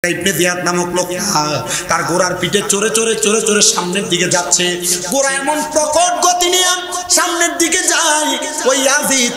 ইবনে জিয়াদ নামক লোকটা তার ঘোড়ার পিঠে চড়ে চড়ে চড়ে চড়ে সামনের দিকে যাচ্ছে। ঘোড়া এমন প্রকট গতি নিয়ে সামনের দিকে যায়, ওই ইয়াজিদ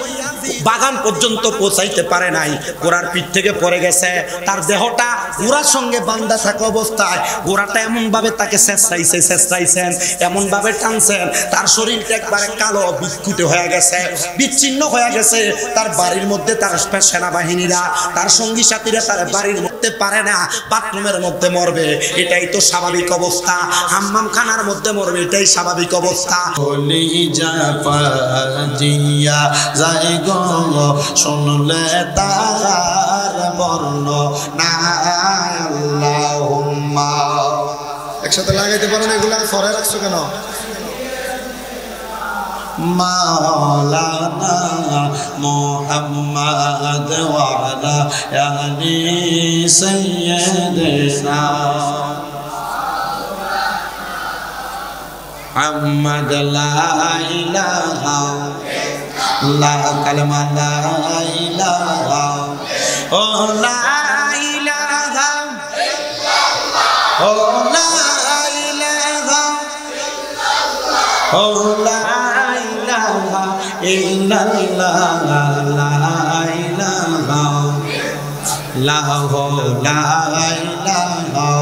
বাগান পর্যন্ত পৌঁছাইতে পারে নাই, ঘোড়ার পিঠ থেকে পড়ে গেছে। তার দেহটা ঘোড়ার সঙ্গে বাঁধা থাকা অবস্থায় ঘোড়াটা এমন ভাবে তাকে শেষাইছেন, এমন ভাবে টানছেন, তার শরীরটা একবারে কালো বিক্ষুত হয়ে গেছে, বিচ্ছিন্ন হয়ে গেছে। তার বাড়ির মধ্যে তার সেনাবাহিনীরা, তার সঙ্গী সাথীরা তার বাড়ির মধ্যে পারে না, বাথরুমের মধ্যে মরবে, এটাই তো স্বাভাবিক অবস্থা। হাম্মাম খানার মধ্যে মরবে, এটাই স্বাভাবিক অবস্থা। শুনলে তার বর্ণনা আল্লাহুম্মা। একসাথে লাগাইতে পারো না, এগুলা ফরে রাখছো কেন? মাওলানা মুহাম্মদ ওয়া আলা আলি সাইয়্যিদিনা মুহাম্মদ লা ইলাহা লা কালমা লা ইলাহা ও লা ইলাহা ও লা ইলাহা ও লা ইলাহা ইল্লাল্লাহ লা ইলাহা লা ইলাহা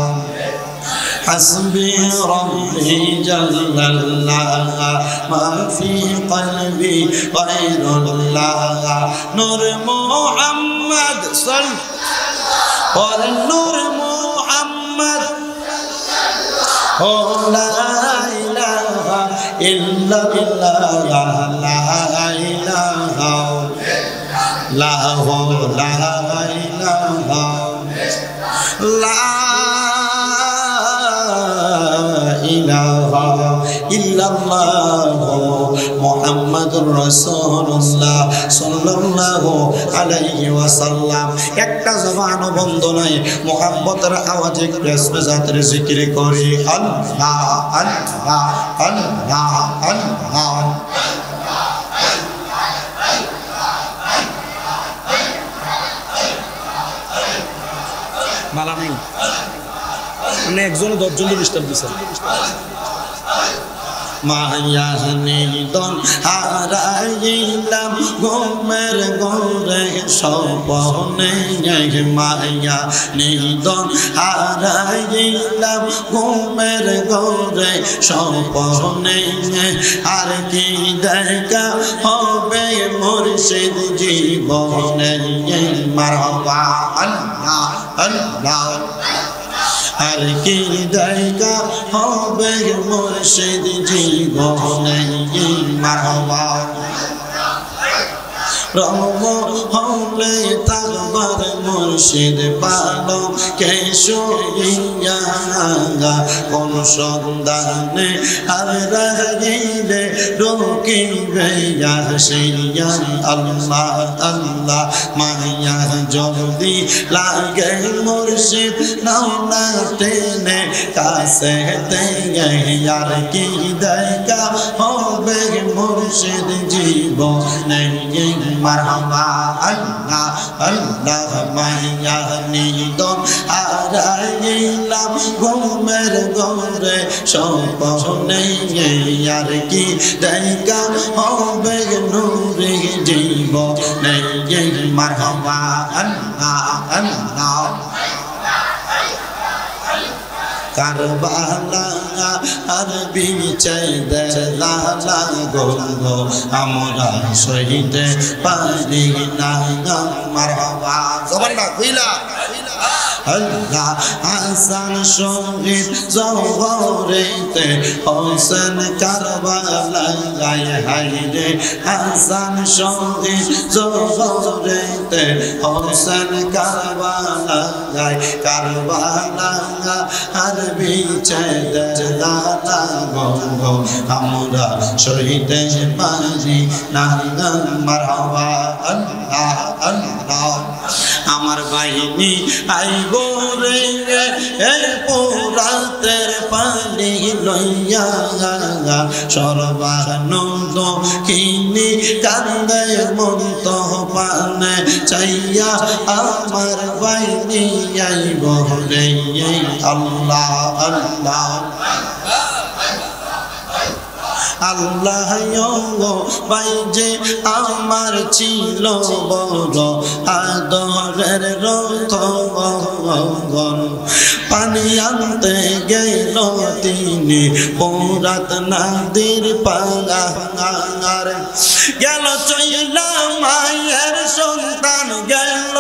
حسبي ربي جل الله ما في قلبي غير الله نور محمد صل और नूर محمد हो لا إله إلا الله لا إله لا هو لا إله لا ইলাহা ইল্লাল্লাহু মুহাম্মাদুর রাসূলুল্লাহ সাল্লাল্লাহু আলাইহি ওয়াসাল্লাম। একটা জবান বন্ধ নাই, মুহাব্বতের আওয়াজে প্রেসে জাতের জিকির করি আল্লাহ আল্লাহ আল্লাহ আল্লাহ। মালা নেই, মানে একজন 10 জন ডিস্টার্ব দিছে। মায়া নিদন হারাইলাম ঘুমের ঘরে স্বপ্নে, মায়া নিদন হারাইলাম ঘুমের ঘরে স্বপ্নে, আর কি দেখা হবে মুর্শিদ জীবনে। মারহাবা আল্লাহ আল্লাহ। আর কি দেখা হবে মুর্শিদ জীবনে। মারহাবা রব হলে তাকবার মুর্শিদ পালো কে শুইয়া, কোন সন্ধানে আর রাগিলে রকিবে আসিয়া। আল্লাহ আল্লাহ মায়া যদি লাগে মুর্শিদ নাও না টেনে কাছে তেগে, আর কি দেখা হবে মুর্শিদ জীবনে। মারহাবা আল্লাহ আল্লাহ মায়া নিদন হারাইলাম ঘুমের ঘরে স্বপ্নে, আর কি দেখা হবে নূরে জীবনে। মারহাবা আল্লাহ আল্লাহ। কারবালা আর বিছাই দেলা গো আমরা শহীদে পারি না। মারহাবা জবানটা কইলা আল্লাহ। হাসান শহীদ জওহরেতে হোসেন কারবালায় হায়রে, হাসান শহীদ জওহরেতে হোসেন কারবালায়, কারবালা আর বিছাই দেলা গো আমরা শহীদে পারি না। মারহাবা আল্লাহ আল্লাহ। আমার বাহিনী আইব রে এই পোরাতের পানি লইয়া, সর্বানন্দ কিনি কান্দে মন্ত পানে চাইয়া আমার বাইনি আইব রে আল্লাহ আল্লাহ আল্লাহ বাইজে আমার ছিল বড় আদরের রতন পানি আনতে গেল তিনি পৌরাত নাদির পাগার গেল চইলা মায়ের সন্তান গেল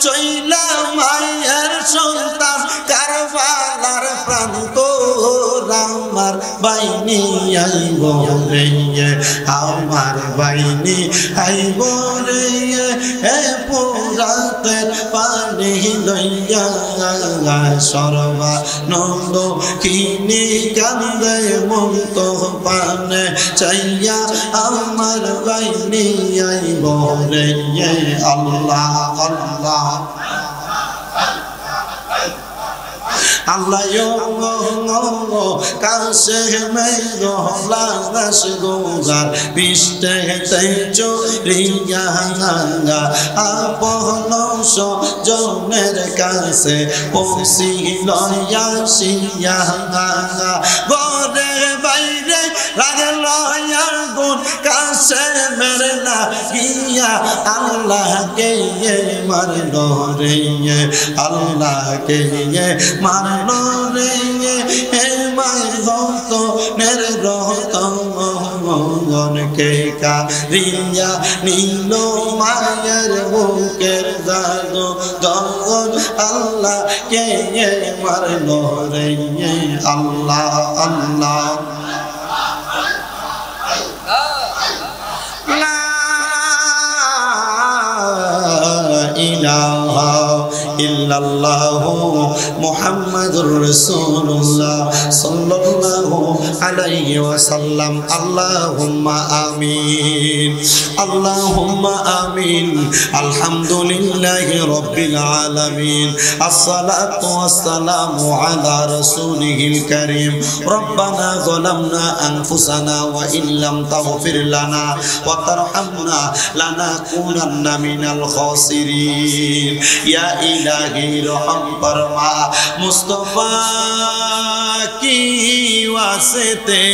চইলা মায়ের সন্তান কারবালার প্রান্ত আমার বাইনি আইব রে আমার বাইনি আইব রে হে পুরাতের পানি লইয়া সর্বানন্দ কিনি কান্দে মন্ত পানে চাইয়া আমার বাইনি আইব রে আল্লাহ আল্লাহ Allah কাছে মেরো লাগাস গোগার বিষ্টে তেজো রিয়া আপন জনের কাছে পৌঁছি লয়া সিয়া গরে বাইরে লাগল আগুন কাছে মেরে না গিয়া আল্লাহকে মারলো রে আল্লাহকে মারলো রে হে মায়ের ভক্ত নের রতনকে কারিয়া নীল মায়ের বুকের দাদু গগন আল্লাহ কে মারলো রে আল্লাহ আল্লাহ ইলাহা ইল্লাল্লাহু মুহাম্মাদুর রাসূলুল্লাহ সাল্লাল্লাহু আলাইহি ওয়াসাল্লাম আল্লাহুম্মা আমিন আল্লাহুম্মা আমিন আলহামদুলিল্লাহি রাব্বিল আলামিন আসসালাতু ওয়াসসালামু আলা রাসূলিহিল কারীম রব্বানা যালামনা আনফুসানা ওয়া ইল্লাম তাগফির লানা ওয়া তারহামনা লানাকুনান্না মিনাল খাসিরিন ইয়া ইলাহি রহম ফরমা মুস্তাফা की वास्ते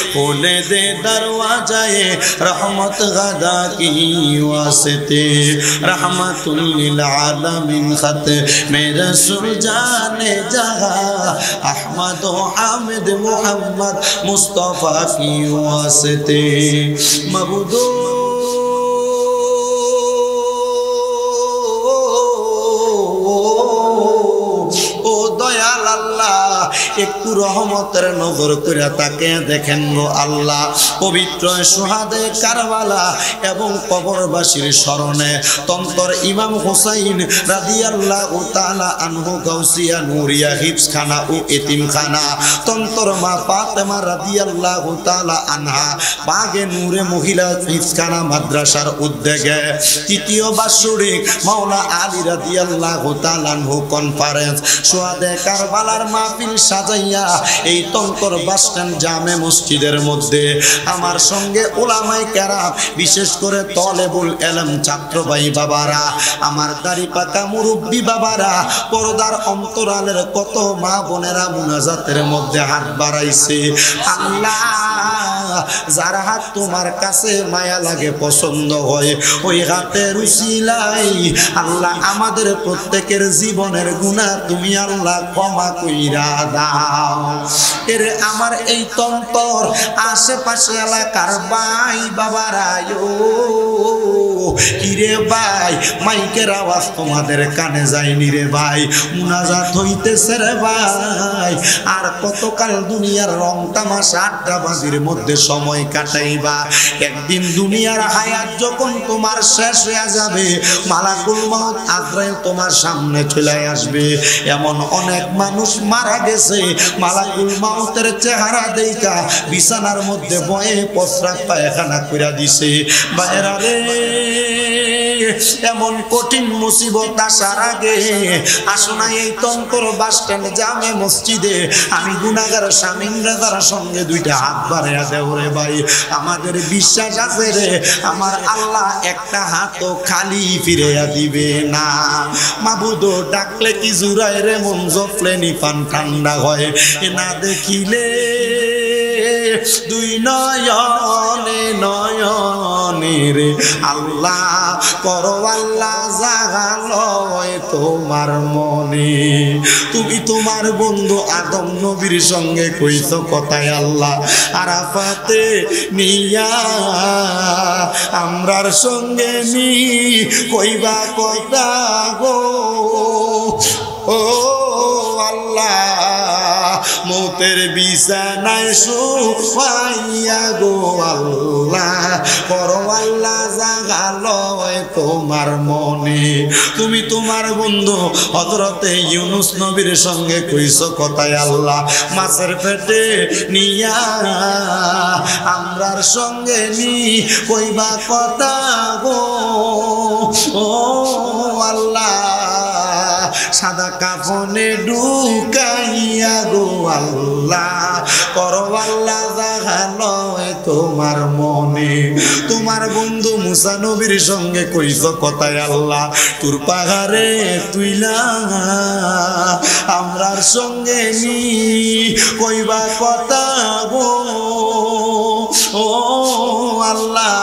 खोले दे दरवाजाए रहमत गदा की वास्ते रहमतुल लिल आलमीन खत मेरे सुरजाने जहा अहमद हामिद मोहम्मद मुस्तफा की वास्ते मबूदो একটু রহমতের নজর করে তাকে দেখেন গো আল্লাহ পবিত্র সুহাদে কারবালা এবং কবরবাসীর স্মরণে তন্তর ইমাম হুসাইন রাদিয়াল্লাহু তাআলা আনহু গাউসিয়া নূরিয়া হিফজখানা ও এতিমখানা তন্তর মা ফাতেমা রাদিয়াল্লাহু তাআলা আনহা বাগে নূরে মহিলা হিফজখানা মাদ্রাসার উদ্যোগে তৃতীয় বাৎসরিক মাওলা আলী রাদিয়াল্লাহু তাআলা আনহু কনফারেন্স সুহাদে কারবালার মাহফিল সাজাইয়া এই তন্তর বাসস্ট্যান্ড জামে মসজিদের মধ্যে আমার সঙ্গে উলামায়ে কেরাম বিশেষ করে তলেবুল ইলম ছাত্র ভাই বাবারা আমার দাড়ি পাকা মুরব্বি বাবারা পর্দার অন্তরালের কত মা বোনেরা মুনাজাতের মধ্যে হাত বাড়াইছে আল্লাহ যারা হাত তোমার কাছে মায়া লাগে পছন্দ হয় ওই হাতের উসিলাই আল্লাহ আমাদের প্রত্যেকের জীবনের গুনাহ তুমি আল্লাহ ক্ষমা কইরা দাও এর আমার এই তন্তর আশেপাশে এলাকার ভাই বাবারা কিরে ভাই মাইকের আওয়াজ তোমাদের কানে যায়নি রে ভাই মুনাজাত হইতেছে রে ভাই আর কতকাল দুনিয়ার রং তামাশা আড্ডাবাজির মধ্যে সময় কাটাইবা একদিন দুনিয়ার হায়াত যখন তোমার শেষ হয়ে যাবে মালাকুল মউত আজরাইল তোমার সামনে চলে আসবে এমন অনেক মানুষ মারা গেছে মালাকুল মউতের চেহারা দেইখা বিছানার মধ্যে বয়ে প্রস্রাব পায়খানা কইরা দিছে বাইরা রে এমন কঠিন মুসিবত আসার আগে আসো না এই তন্তর বাস স্ট্যান্ড জামে মসজিদে আমি গুনাহগার স্বামীরা তার সঙ্গে দুইটা হাত বাড়াইয়া দেও রে ভাই। আমাদের বিশ্বাস আছে রে আমার আল্লাহ একটা হাতও খালি ফিরাইয়া দিবে না। মাবুদ ডাকলে কি জুড়ায় রে মন জফলে নিপান ঠান্ডা হয় না দেখিলে দুই নয়নে নয়নে রে আল্লাহ করো আল্লাহ জাগালয় তোমার মনে। তুমি তোমার বন্ধু আদম নবীর সঙ্গে কইছো কথায় আল্লাহ আরাফাতে নিয়া আমরার সঙ্গে নি কইবা কথা গো ও আল্লাহ মৌতের বিছানায় শুয়াইয়া গো আল্লাহ করো আল্লাহ জাগালয় তোমার মনে। তুমি তোমার বন্ধু হযরতে ইউনুস নবীর সঙ্গে কইছো কথায় আল্লাহ মাছের পেটে নিয়া আমরার সঙ্গে নি কইবা কথা গো ও আল্লাহ সাদা কাফনে ঢুকাইয়া গো আল্লাহ করো আল্লাহ জাগালয় তোমার মনে। তোমার বন্ধু মুসা নবীর সঙ্গে কইছো কথায় আল্লাহ তোর পাহাড়ে তুইলা আমরার সঙ্গে নি কইবা কথা গো ও আল্লাহ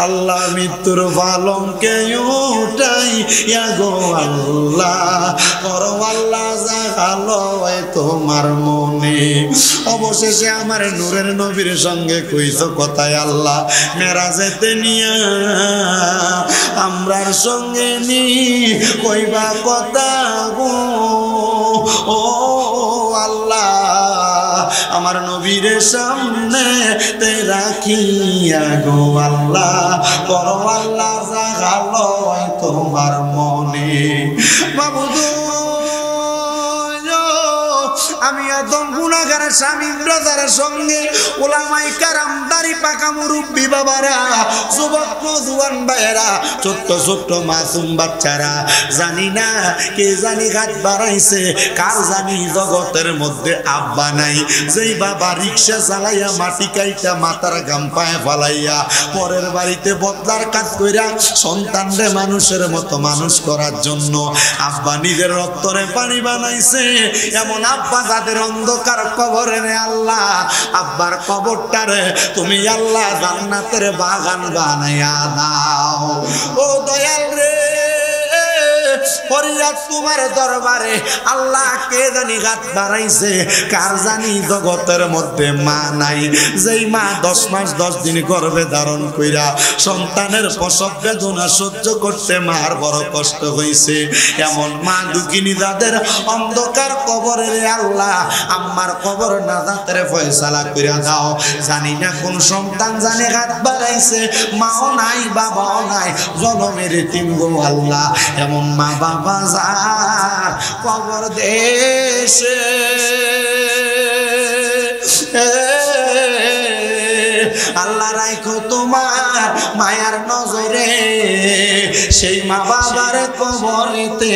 আল্লাহ মৃত্যুর পালঙ্কে উঠাই গো আল্লাহ করো আল্লাহ জাগালয় তোমার মনে। অবশেষে আমার নূরের নবীর সঙ্গে কইছো কথায় আল্লাহ মেরাজেতে নিয়া আমরার সঙ্গে নি কইবা কথা গো ও আল্লাহ আমার নবীর সামনে তে রাখিয়া গো আল্লাহ করো আল্লাহ জাগালয় তোমার মনে। মাবুদ আমি আদম গুনাহগার স্বামী ব্রাদার সঙ্গে ওলামাই কারাম দাড়ি পাকা মুরব্বী বাবারা যুবক নওজোয়ান ভাইয়েরা ছোট্ট ছোট্ট মাসুম বাচ্চারা জানি না কে জানি ঘাট বাড়াইছে কার জানি জগতের মধ্যে আব্বা নাই যেই বাবা রিক্সা চালাইয়া মাটি কাইটা মাথার গাম পায়ে ফালাইয়া পরের বাড়িতে বদলার কাজ কইরা সন্তানরে মানুষের মতো মানুষ করার জন্য আব্বা নিজের রক্তরে পানি বানাইছে এমন আব্বা যাদের অন্ধকার কবরে রে আল্লাহ আব্বার কবরটারে তুমি আল্লাহ জান্নাতের বাগান বানাইয়া দাও ও দয়াল রে ফরিয়াদ তোমার দরবারে আল্লাহ কে জানি ঘাট বাড়াইছে কার জানি জগতের মধ্যে মা নাই যেই মা 10 মাস 10 দিন গর্ভে ধারণ কইরা সন্তানের প্রসব বেদনা সহ্য করতে মার বড় কষ্ট হইছে এমন মা দুঃখিনী যাদের অন্ধকার কবরে রে আল্লাহ আম্মার কবর নাজাতের ফয়সালা কইরা দাও। জানি না কোন সন্তান জানে ঘাট বাড়াইছে মাও নাই বাবাও নাই জনমের এতিম গো আল্লাহ এমন মা বাবা যার কবর দেশে আল্লাহ রাখো তোমার মায়ার নজরে সেই মা বাবার কবরেতে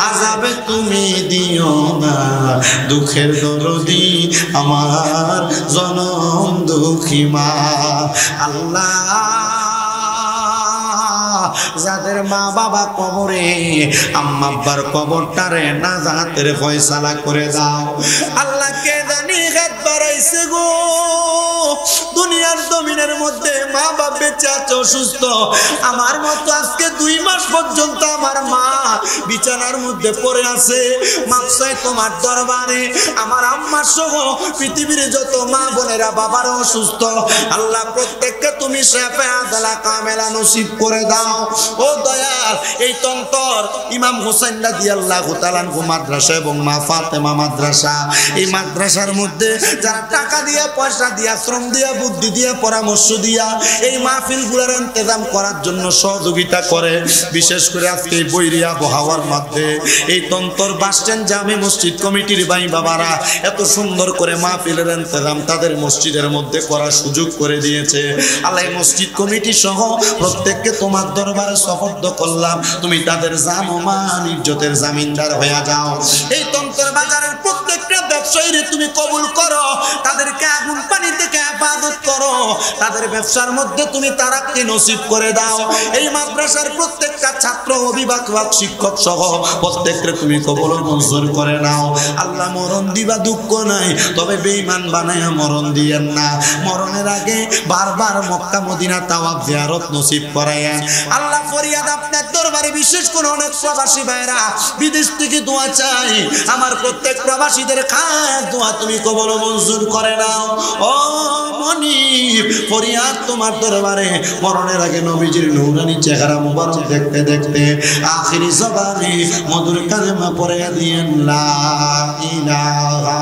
আযাবে তুমি দিও না দুঃখের দরদি আমার জনম দুঃখী মা আল্লাহ যাদের মা বাবা কবরে আম্মা আব্বার কবরটারে নাজাতের ফয়সালা করে দাও আল্লাহ কে জানি ঘাট বাড়াইছে গো দুনিয়ার জমিনের মধ্যে মা বাবা বেঁচে আছে অসুস্থ আমার মতো আজকে 2 মাস পর্যন্ত আমার মা বিছানার মধ্যে পড়ে আছে মাপসাই তোমার দরবারে আমার আম্মা সহ পৃথিবীর যত মা বোনেরা বাবারা অসুস্থ আল্লাহ প্রত্যেককে তুমি শেফে আদালা কামেলা নসিব করে দাও ও দয়াল এই তন্তর ইমাম হোসেন রাদিয়াল্লাহু তাআলা আনহু মাদ্রাসা এবং মা ফাতেমা মাদ্রাসা এই মাদ্রাসার মধ্যে যারা টাকা দিয়া পয়সা দিয়া শ্রম দিয়া বুদ্ধি দিয়া পরামর্শ দিয়া এই মাহফিলগুলোর ইন্তজাম করার জন্য সহযোগিতা করে। বিশেষ করে আজকে এই বৈরী আবহাওয়ার মধ্যে এই তন্তর বাসস্ট্যান্ড জামে মসজিদ কমিটির ভাই বাবারা এত সুন্দর করে মাহফিলের ইন্তজাম তাদের মসজিদের মধ্যে করার সুযোগ করে দিয়েছে। আল্লাহ মসজিদ কমিটি সহ প্রত্যেককে তোমার দরবারে সুপর্দ করলাম, তুমি তাদের জান ও মান ইজ্জতের জামিনদার হয়ে যাও। এই তন্তর বাজারের প্রত্যেকটা ব্যবসায়ীরে তুমি কবুল করো, তাদেরকে আগুন পানি থেকে হেফাজত করো, তাদের ব্যবসার মধ্যে তুমি তারাক্কি নসিব করে দাও। এই মাদ্রাসার প্রত্যেকটা ছাত্র অভিভাবক শিক্ষক সহ প্রত্যেককে তুমি কবুল মঞ্জুর করে নাও। আল্লাহ মরণ দিবা দুঃখ নাই, তবে বেঈমান বানায় মরণ দিয়েন না। মরণের আগে বারবার মক্কা মদিনা তাওয়াফ জিয়ারত নসিব করায়েন। আল্লাহ ফরিয়াদ আপনার দরবারে, বিশেষ করে অনেক প্রবাসী ভাইরা বিদেশ থেকে দোয়া চাই, আমার প্রত্যেক প্রবাসীদের খাস দোয়া তুমি কবুল মঞ্জুর করে নাও। ও মনিব ফরিয়াদ তোমার দরবারে, মরণের আগে নবীজির নূরানি চেহারা মুবারক দেখতে দেখতে আখিরি জবানে মধুর কালেমা পড়ে দিয়েন লা ইলাহা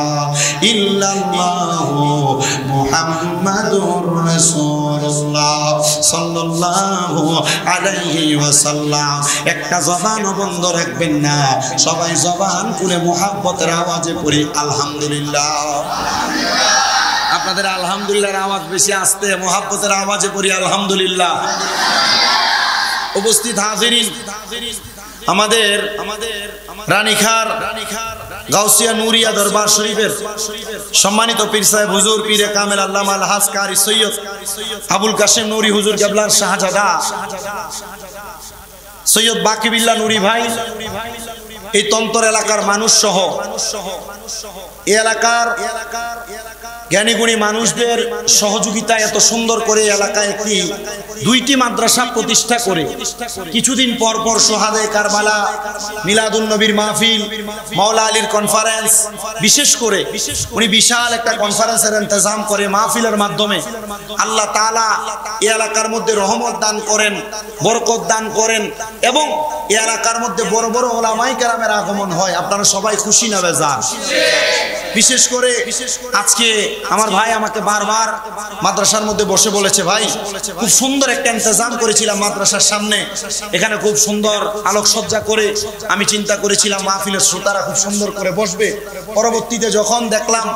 ইল্লাল্লাহু মুহাম্মাদুর রাসূলুল্লাহ সাল্লাল্লাহু আলাইহি ওয়াসাল্লাম। একটা জবান বন্ধ রাখবেন না, সবাই জবান খুলে মুহাব্বতের আওয়াজে পড়ি আলহামদুলিল্লাহ। আপনাদের আলহামদুলিল্লাহর আওয়াজ বেশি আসতে, মুহাব্বতের আওয়াজে পড়ি আলহামদুলিল্লাহ। উপস্থিত হাজিরিন, আমাদের রানীখার গাউসিয়া নুরিয়া দরবার শরীফের সম্মানিত পীর সাহেব হুজুর পীরে কামেল আল্লামা আলহাজ কারি সৈয়দ আবুল কাশেম নুরি হুজুর কেবলার শাহজাদা সৈয়দ বাকিবিল্লাহ নুরি ভাই, এই তন্তর এলাকার মানুষ সহ এই এলাকার জ্ঞানীগুণী মানুষদের সহযোগিতায় এত সুন্দর করে এলাকায় একটি দুইটি মাদ্রাসা প্রতিষ্ঠা করে কিছুদিন পর পর সোহাদে কারবালা, মিলাদুন নবীর মাহফিল, মাওলা আলীর কনফারেন্স, বিশেষ করে উনি বিশাল একটা কনফারেন্সের ইন্তজাম করে মাহফিলের মাধ্যমে আল্লাহ তাআলা এই এলাকার মধ্যে রহমত দান করেন, বরকত দান করেন এবং এই এলাকার মধ্যে বড় বড় ওলামায়ে কেরামের আগমন হয়। আপনারা সবাই খুশি না বেজার? বিশেষ করে আজকে আমার ভাই আমাকে বারবার মাদ্রাসার মধ্যে বসে বলেছে, ভাই খুব সুন্দর একটা ইন্তজাম করেছিলাম মাদ্রাসার সামনে, এখানে খুব সুন্দর আলোকসজ্জা করে আমি চিন্তা করেছিলাম মাহফিলের শ্রোতারা খুব সুন্দর করে বসবে। পরবর্তীতে যখন দেখলাম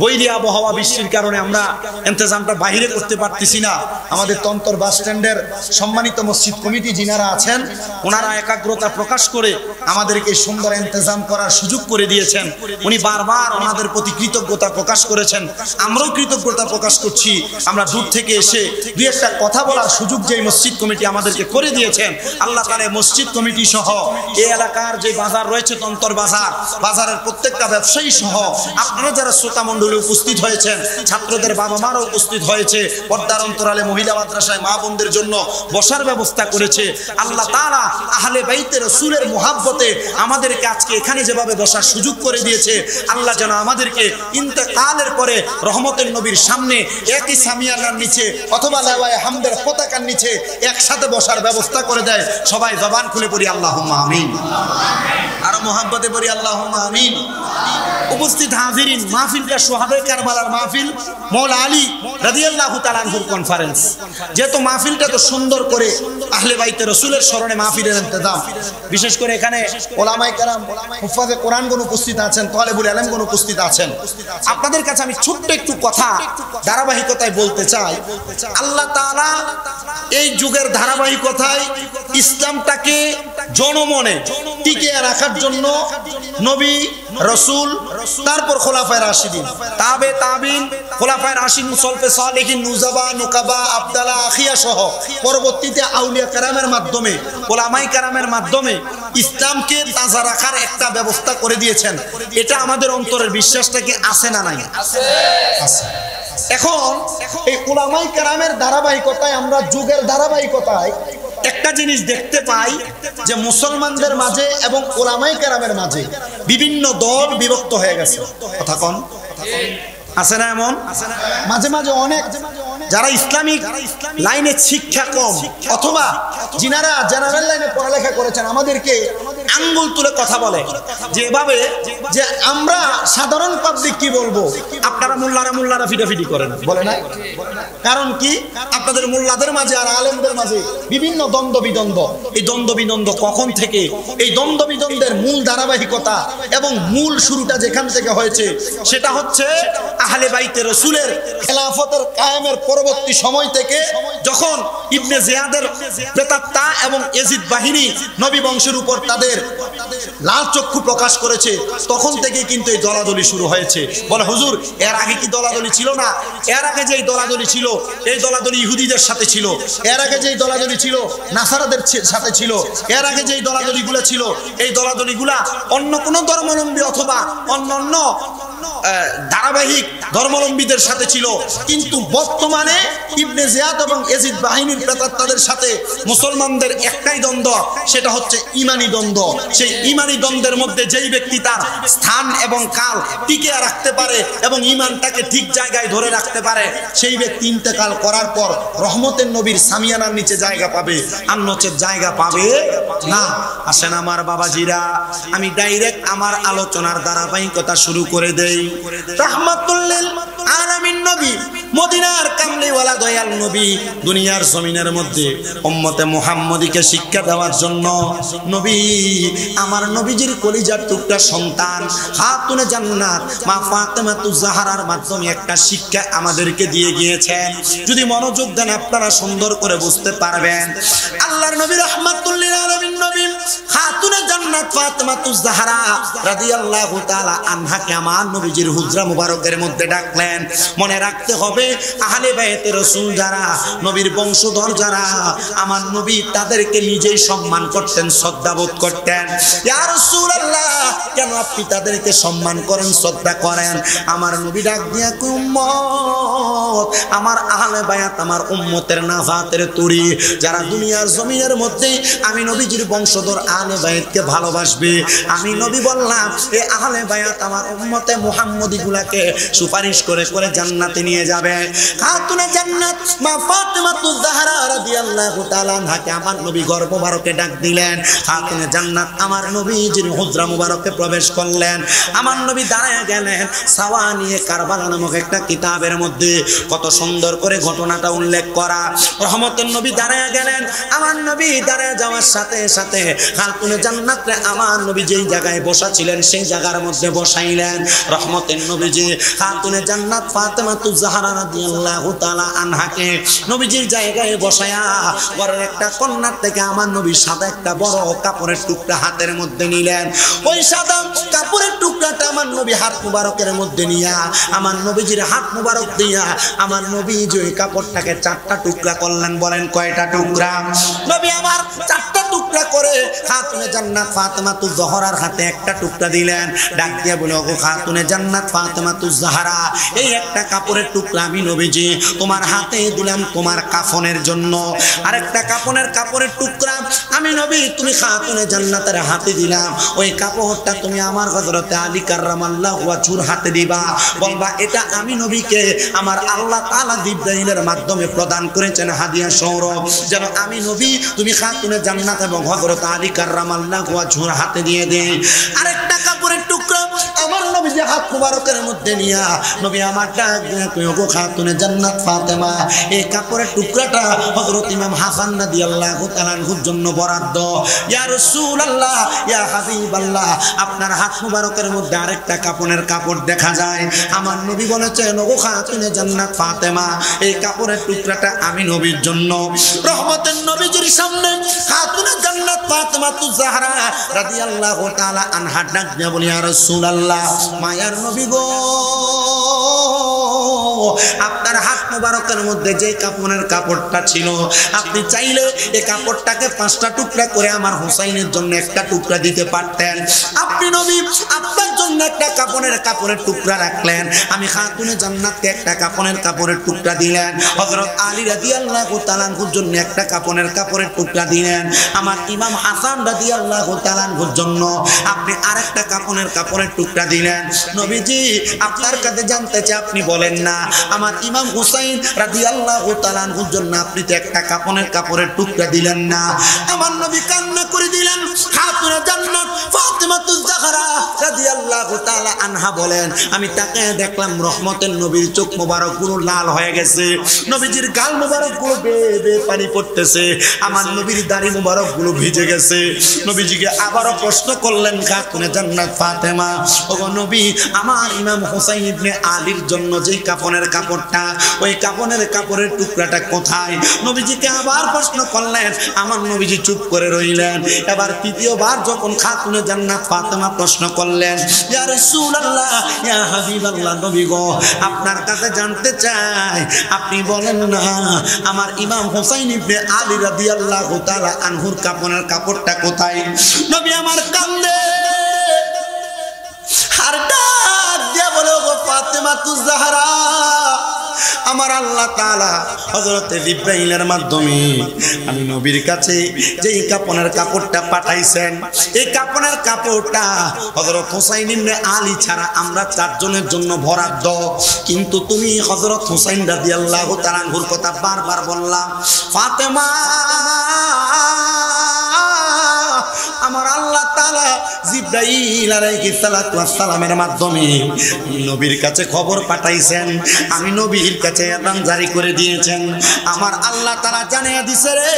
বৈরী আবহাওয়া বৃষ্টির কারণে আমরা ইন্তজামটা বাইরে করতে পারতেছি না, আমাদের তন্তর বাস স্ট্যান্ডের সম্মানিত মসজিদ কমিটি যিনারা আছেন ওনারা একাগ্রতা প্রকাশ করে আমাদেরকে সুন্দর ইন্তজাম করার সুযোগ করে দিয়েছেন। উনি বারবার ওনাদের প্রতি কৃতজ্ঞতা প্রকাশ করেছেন, আমরাও কৃতজ্ঞতা প্রকাশ করছি। আমরা দূর থেকে এসে দুই একটা কথা বলার সুযোগ যে মসজিদ কমিটি আমাদেরকে করে দিয়েছেন, আল্লাহ তাআলা মসজিদ কমিটি সহ এই এলাকার যে বাজার রয়েছে তন্তর বাজার, বাজারের প্রত্যেকটা ব্যবসায়ী সহ আপনারা যারা শ্রোতা মণ্ডলী উপস্থিত হয়েছেন, ছাত্রদের বাবা মারা উপস্থিত হয়েছে, পর্দার অন্তরালে মহিলা মাদ্রাসায় মা বোনদের জন্য বসার ব্যবস্থা করেছে। আল্লাহ তাআলা আহলে বাইতে রাসূলের মুহাব্বতে আমাদেরকে আজকে এখানে যেভাবে বসার সুযোগ করে দিয়েছে, আল্লাহ যেন আমাদেরকে ইন্তেকালের পরে রহমতের নবীর সামনে একই সামিয়ানার নিচে অথবা লাওয়ায়ে হামদের পতাকার নিচে একসাথে বসার ব্যবস্থা করে দেয়। সবাই জবান খুলে পড়ি আল্লাহুম্মা আমিন, আর মুহাব্বতে পড়ি আল্লাহুম্মা আমিন। উপস্থিত হাজিরিন, মাহফিলটা সোহাদায়ে কারবালার মাহফিল, মাওলা আলী রাদিয়াল্লাহু তাআলা আনহুর কনফারেন্স। যেহেতু মাহফিলটা তো সুন্দর করে আহলে বাইতে রাসূলের স্মরণে মাহফিলের ইন্তজাম, বিশেষ করে এখানে ওলামায়ে কেরাম, হুফাজে কোরআনগণ উপস্থিত আছেন, তালেবুল ইলমগণ উপস্থিত আছেন। আপনাদের কাছে আমি ছোট্ট একটু কথা ধারাবাহিকতায় বলতে চাই। আল্লাহ তাআলা এই যুগের ধারাবাহিকতায় ইসলামটাকে জনমনে টিকিয়ে রাখার জন্য নবী, রাসূল, তারপর খোলাফায়ে রাশিদিন, তাবে তাবিন, খোলাফায়ে রাশিদিন, সলফে সালেহিন, নুজাবা, নুকাবা, আবদালা, আখিয়া সহ পরবর্তীতে আউলিয়া কেরামের মাধ্যমে, ওলামায়ে কেরামের মাধ্যমে ইসলামকে তাজা রাখার একটা ব্যবস্থা করে দিয়েছেন। এটা আমাদের অন্তরের বিশ্বাসটা কি আছে না নাই? আছে। এখন এই উলামায়ে কেরামের ধারাবাহিকতায়, আমরা যুগের ধারাবাহিকতায় একটা জিনিস দেখতে পাই যে মুসলমানদের মাঝে এবং উলামায়ে কেরামের মাঝে বিভিন্ন দল বিভক্ত হয়ে গেছে। কথা কোন আছে না? এমন মাঝে মাঝে অনেক যারা ইসলামিক লাইনে শিক্ষা কম অথবা যিনারা জেনারেল লাইনে পড়ালেখা করেছেন আমাদেরকে আঙ্গুল তুলে কথা বলে যে এভাবে যে আমরা সাধারণ পাবলিক কি বলবো, আপনারা মোল্লারা ফিটাফিটি করেন, বলে না? কারণ কি, আপনাদের মোল্লাদের মাঝে আর আলেমদের মাঝে বিভিন্ন দ্বন্দ্ব বিদ্বন্দ্ব। এই দ্বন্দ্ব বিদ্বন্দ্ব কখন থেকে, এই দ্বন্দ্ব বিদ্বন্দ্বের মূল ধারাবাহিকতা এবং মূল শুরুটা যেখান থেকে হয়েছে সেটা হচ্ছে আহলে বাইতে রাসূলের খেলাফতের কায়েমের পরবর্তী সময় থেকে, যখন ইবনে জিয়াদের প্রেতাত্মা এবং ইয়াজিদ বাহিনী নবী বংশের উপর তাদের লাল চক্ষু প্রকাশ করেছে, তখন থেকে কিন্তু এই দলাদলি শুরু হয়েছে। বলে হুজুর, এর আগে কি দলাদলি ছিল না? এর আগে যে দলাদলি ছিল, এই দলাদলি ইহুদিদের সাথে ছিল। এর আগে যে দলাদলি ছিল নাসারাদের সাথে ছিল। এর আগে যে দলাদলিগুলো ছিল, এই দলাদলিগুলা অন্য কোন ধর্মাবলম্বী অথবা অন্য ধারাবাহিক ধর্মাবলম্বীদের সাথে ছিল। কিন্তু বর্তমানে ইবনে জিয়াদ এবং ইয়াজিদ বাহিনীর প্রেতাত্মাদের সাথে মুসলমানদের একটাই দ্বন্দ্ব, সেটা হচ্ছে ইমানি দ্বন্দ্ব। সেই ইমানি দ্বন্দ্বের মধ্যে যেই ব্যক্তি তার স্থান এবং কাল টিকিয়ে রাখতে পারে এবং ইমানটাকে ঠিক জায়গায় ধরে রাখতে পারে, সেই ব্যক্তি ইন্তেকাল করার পর রহমতের নবীর সামিয়ানার নিচে জায়গা পাবে, আর নচেত জায়গা পাবে না। আসেন আমার বাবাজিরা, আমি ডাইরেক্ট আমার আলোচনার ধারাবাহিকতা শুরু করে দেই। রাহমাতুল লিল আলামিন নবী, মদিনার কামলিওয়ালা দয়াল নবী, দুনিয়ার জমিনের মধ্যে উম্মতে মুহাম্মদীকে শিক্ষা দেওয়ার জন্য নবী, আমার নবীজির কলিজার টুকরা সন্তান খাতুনে জান্নাত মা ফাতেমাতুজ জাহরার মাধ্যমে একটা শিক্ষা আমাদেরকে দিয়ে গিয়েছেন। যদি মনোযোগ দেন আপনারা সুন্দর করে বুঝতে পারবেন। আল্লাহর নবী রাহমাতুল লিল আলামিন নবী খাতুনে জান্নাত ফাতেমাতুজ জাহরা রাদিয়াল্লাহু তাআলা আনহাকে আমার নবীজির হুজরা মুবারকের মধ্যে ডাকলেন। মনে রাখতে হবে, আহলে বাইতে রাসূল যারা, নবীর বংশধর যারা, আমার নবী তাদেরকে নিজেই সম্মান করতেন, শ্রদ্ধাবোধ করতেন। ইয়া রাসূলুল্লাহ, কেন আপনি তাদেরকে সম্মান করেন, শ্রদ্ধা করেন? আমার নবী ডাক দিয়া কই, উম্মত, আমার আহলে বায়াত, আমার উম্মতের নাজাতের তরি যারা দুনিয়ার জমিনের মধ্যে আমি নবীজির বংশধর আহলে বায়াতকে ভালোবাসবে, আমি নবী বললাম এই আহলে বায়াত আমার উম্মতে মুহাম্মদী গুলাকে সুপারিশ করে করে জান্নাতে নিয়ে যাবে। খাতুনে জান্নাত মা ফাতেমাতুজ জাহরা রাদিয়াল্লাহু তাআলা আনহাকে আমার নবী গর্ভ মুবারকে ডাক দিলেন। খাতুনে জান্নাত আমার নবীজির হুজরা মুবারকে প্রবেশ করলেন। আমার নবী দাঁড়ায় গেলেন। সাওয়ানিয়ে কারবালা নামক একটা কিতাবের মধ্যে কত সুন্দর করে ঘটনাটা উল্লেখ করা। রহমতের নবী দাঁড়ায় গেলেন। আমার নবী দাঁড়ায় যাওয়ার সাথে সাথে খাতুনে জান্নাতে আমার নবী যেই জায়গায় বসা ছিলেন সেই জায়গার মধ্যে বসাইলেন। রহমতের নবীজি খাতুনে জান্নাত ফাতেমাতুজ জাহরা রাদিয়াল্লাহু তাআলা আনহাকে নবীজির জায়গায় বসায়া ঘরের একটা কর্নার থেকে আমার নবী সাদা একটা বড় কাপড়ের টুকরা হাতের মধ্যে নিলেন। ওই সাদা কাপড়ের টুকরাটা আমার নবী হাত মুবারকের মধ্যে নিয়া আমার নবীজির হাত মুবারক দিয়া আমার নবীজি ওই কাপড়টাকে চারটা টুকরা করলেন। বলেন কয়টা টুকরা? নবী আমার চারটা টুকরা করে খাতুনে জান্নাত ফাতেমাতুজ জাহরার হাতে একটা টুকরা দিলেন। ডাক দিয়া বলে, ওগো খাতুনে জান্নাত ফাতেমাতুজ জাহরা, এই একটা কাপড়ের টুকরা আমি নবীজি তোমার হাতে দিলাম তোমার কাফনের জন্য। আরেকটা কাপড়ের টুকরা আমি নবী তুমি খাতুনে জান্নাতের হাতে দিলাম। ওই কাপড়টা তুমি আমার হযরতে আলী কাররামাল্লাহু ওয়াজহুর হাতে দিবা। বলবা এটা আমি নবীকে আমার আল্লাহ তাআলা জিবরাইলের মাধ্যমে প্রদান করেছেন হাদিয়া সৌরভ, যেন আমি নবী তুমি খাতুনে জান্নাত এবং হযরত আলী কাররামাল্লাহু ওয়াজহুর হাতে দিয়ে দেই। আরেকটা কাপড়ের টুকরা আমার নবী যে হাত মুবারকের মধ্যে নিয়া নবী আমার ডাক দিয়া কই, ওগো খাতুনে জান্নাত ফাতেমা, এই কাপড়ের টুকরাটা হযরত ইমাম হাসান রাদিয়াল্লাহু তাআলা আনহুর জন্য বরাদ্দ। ইয়া রাসূলুল্লাহ, ইয়া হাবিবাল্লাহ, আপনার হাত মুবারকের মধ্যে আরেকটা কাপড় দেখা যায়। আমার নবী বলেছেন, ওগো খাতুনে জান্নাত ফাতেমা, এই কাপড়ের টুকরাটা আমি নবীর জন্য। রহমতের নবীজির সামনে খাতুনে জান্নাত ফাতেমাতুজ জাহরা রাদিয়াল্লাহু তাআলা আনহা ডাক দিয়া বলি, ইয়া রাসূলুল্লাহ, মায়ার নবী গো, আপনার হাত মুবারকের মধ্যে যে কাপড়টা ছিল, আপনি চাইলে এই কাপড়টাকে 5টা টুকরা করে আমার হুসাইনের জন্য একটা টুকরা দিতে পারতেন। আপনি নবী আপনার জন্য একটা কাপড়ের টুকরা রাখলেন। আমি খাতুনে জান্নাতকে একটা কাপড়ের টুকরা দিলেন। হযরত আলী রাদিয়াল্লাহু তাআলা আনহুর জন্য একটা কাপড়ের টুকরা দিলেন। আমার ইমাম হাসান রাদিয়াল্লাহু তাআলা আনহুর জন্য আপনি আরেকটা কাপড়ের টুকরা দিলেন। নবীজি আপনার কাছে জানতে চাই, আপনি বলেন না আমার ইমাম হুসাইন রাদিয়াল্লাহু তাআলা আনহুর জন্য আপনি তো একটা কাপড়ের টুকরা দিলেন না? আমার নবী কান্না করে দিলেন। খাতুনে জান্নাত ফাতেমাতুজ জাহরা রাদিয়াল্লাহু রাদিয়াল্লাহু তাআলা আনহা বলেন, আমি তাকে দেখলাম রহমতের নবীর চোখ মোবারক গুলো লাল হয়ে গেছে, নবীজির গাল মোবারক গুলো বেয়ে বেয়ে পানি পড়তেছে, আমার নবীর দাড়ি মোবারক গুলো ভিজে গেছে। নবীজিকে আবারও প্রশ্ন করলেন খাতুনে জান্নাত ফাতেমা, ওগো নবী, আমার ইমাম হুসাইন ইবনে আলীর জন্য যেই কাফনের কাপড়টা, ওই কাফনের কাপড়ের টুকরাটা কোথায়? নবীজিকে আবার প্রশ্ন করলেন, আমার নবীজি চুপ করে রইলেন। এবার তৃতীয়বার যখন খাতুনে জান্নাত ফাতেমা প্রশ্ন করলেন, ইয়া রাসূলুল্লাহ, ইয়া হাবিবাল্লাহ, নবী গো, আপনার কাছে জানতে চাই, আপনি বলেন না আমার ইমাম হুসাইন ইবনে আলী রাদিয়াল্লাহু তাআলা আনহুর কাফনের কাপড়টা কোথায়? নবী আমার কান্দে আর ডাক দিয়া বলে, ওগো ফাতেমা তু জাহরা, আমার আল্লাহ তাআলা হযরতে জিবরাইলের মাধ্যমে আমি নবীর কাছে যেই কাফনের কাপড়টা পাঠাইছেন, এই কাফনের কাপড়টা হযরত হুসাইন ইবনে আলী ছাড়া আমরা চারজনের জন্য বরাদ্দ। কিন্তু তুমি হযরত হুসাইন রাদিয়াল্লাহু তাআলা আনহুর কথা বারবার বললাম। ফাতেমা, আমার আল্লাহ তাআলা জিবরাইল আলাইহিস সালাতু ওয়াস সালামের মাধ্যমে নবীর কাছে খবর পাঠাইছেন, আমি নবীর কাছে আযান জারি করে দিয়েছেন। আমার আল্লাহ তাআলা জানিয়ে দিয়েছে রে,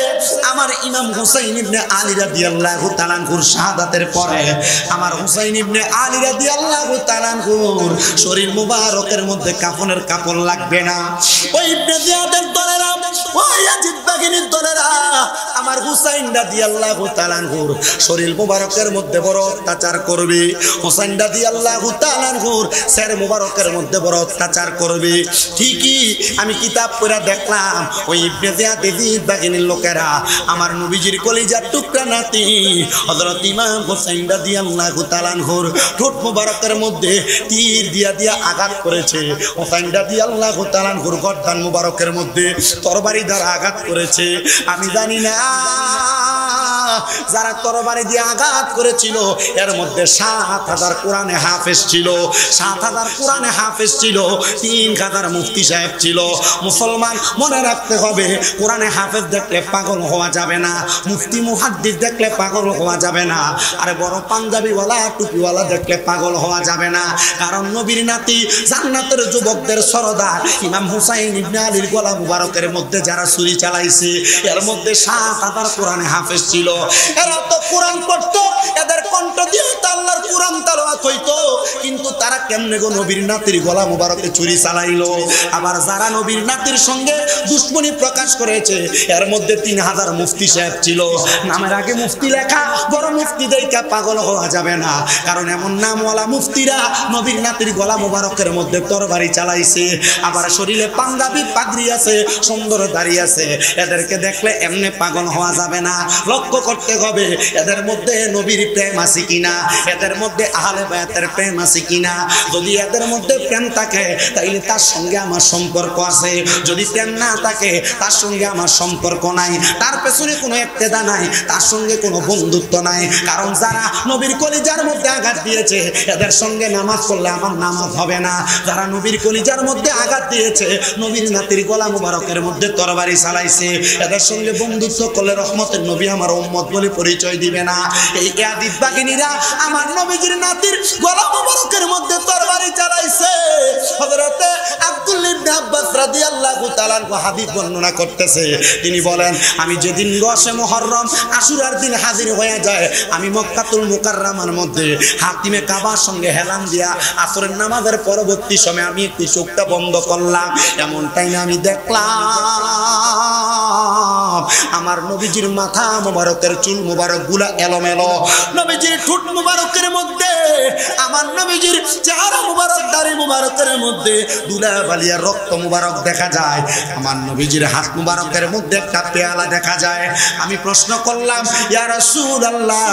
আমার ইমাম হুসাইন ইবনে আলী রাদিয়াল্লাহু তাআলা আনহুর শাহাদাতের পরে আমার হুসাইন ইবনে আলী রাদিয়াল্লাহু তাআলা আনহুর শরীর মুবারকের মধ্যে কাফনের কাপড় লাগবে না। ওই ইবনে জিয়াদের দলেরা, ওই ইয়াজিদ বাহিনীর দলেরা আমার হুসাইন রাদিয়াল্লাহু তাআলা আনহুর শরীর মুবারকের মধ্যে বড় অত্যাচার করবে, হুসাইন রাদিয়াল্লাহু তাআলা আনহুর শরীর মুবারকের মধ্যে বড় অত্যাচার করবে। ঠিকই আমি কিতাব পড়ে দেখলাম, ওই ইবনে জিয়াদ ইয়াজিদ বাহিনীর লোকেরা আমার নবীজির কলিজার টুকরা নাতি হযরত ইমাম হুসাইন রাদিয়াল্লাহু তাআলা আনহুর ঠোঁট মুবারকের মধ্যে তীর দিয়া দিয়া আঘাত করেছে, হুসাইন রাদিয়াল্লাহু তাআলা আনহুর গর্দান মুবারকের মধ্যে তরবারি দ্বারা আঘাত করেছে। আমি জানি না যারা তরবারি দিয়ে আঘাত করেছিল এর মধ্যে ৭,০০০ কোরআনে হাফেজ ছিল, ৭,০০০ কোরআনে হাফেজ ছিল, ৩,০০০ মুফতি সাহেব ছিল। মুসলমান মনে রাখতে হবে, কোরআনে হাফেজ দেখলে পাগল হওয়া যাবে না, মুফতি মুহাদ্দিস দেখলে পাগল হওয়া যাবে না, আরে বড় পাঞ্জাবিওয়ালা টুপিওয়ালা দেখলে পাগল হওয়া যাবে না। কারণ নবীর নাতি জান্নাতের যুবকদের সরদার ইমাম হুসাইন ইবনে আলীর গলা মুবারকের মধ্যে যারা ছুরি চালাইছে এর মধ্যে ৭,০০০ কোরআনে হাফেজ ছিল। এরা তো কোরআন পড়তো, এদের কণ্ঠ দিয়ে তো আল্লাহর কোরআন তেলাওয়াত হইতো, কিন্তু তারা কেমনে গো নবীর নাতির গলা মুবারকে ছুরি চালাইলো? আবার যারা নবীর নাতির সঙ্গে দুশমনি প্রকাশ করেছে এর মধ্যে ৩,০০০ মুফতি সাহেব ছিল। নামের আগে মুফতি লেখা, বড় মুফতি দেইকা পাগল হওয়া যাবে না, কারণ এমন নামওয়ালা মুফতিরা নবীর নাতির গলা মুবারকের মধ্যে তরবারি চালাইছে। আবার শরীরে পাঞ্জাবি পাগড়ি আছে, সুন্দর দাড়ি আছে, এদেরকে দেখলে এমনি পাগল হওয়া যাবে না। লক্ষ্য করতে হবে এদের মধ্যে নবীর প্রেম আছে কিনা, এদের মধ্যে আহলে বায়াতের প্রেম আছে কিনা। যদি এদের মধ্যে প্রেম থাকে তাইলে তার সঙ্গে আমার সম্পর্ক আছে, যদি প্রেম না থাকে তার সঙ্গে আমার সম্পর্ক নাই, তার পেছনে কোনো ইক্তেদা নাই, তার সঙ্গে কোনো বন্ধুত্ব নাই। কারণ যারা নবীর কলিজার মধ্যে আঘাত দিয়েছে এদের সঙ্গে নামাজ পড়লে আমার নামাজ হবে না। যারা নবীর কলিজার মধ্যে আঘাত দিয়েছে, নবীর নাতির গলা মুবারকের মধ্যে তরবারি চালাইছে, এদের সঙ্গে বন্ধুত্ব করলে রহমতের নবী আমার উম্মত বলে পরিচয় দিবে না। এই ইয়াজিদ বাহিনীরা আমার নবীজির নাতির গলা মুবারকের মধ্যে তরবারি চালাইছে। হযরতে আব্দুল্লাহ ইবনে আব্বাস রাদিয়াল্লাহু তাআলা আনহু হাদিস বর্ণনা করতেছে, তিনি বলেন, আমি যেদিন 10 মুহররম আশুরার দিন হাজির হয়ে যায়, আমি মক্কাতুল মুকাররমার মধ্যে হাতিমে কাবার সঙ্গে হেলান দিয়া আসরের নামাজের পরবর্তী সময় আমি একটু চোখটা বন্ধ করলাম, এমন টাইমে আমি দেখলাম আমার নবীজির মাথা মুবারকের চুল মুবারক গুলা এলোমেলো, নবীজির ঠোঁট মুবারকের মধ্যে, আমার নবীজির চেহারা মুবারক দাড়ি মুবারকের মধ্যে দুলা বালিয়া রক্ত মুবারক দেখা যায়, আমার নবীজির হাত মুবারকের মধ্যে একটা পেয়ালা দেখা যায়। আমি প্রশ্ন করলাম, ইয়া রাসূলুল্লাহ,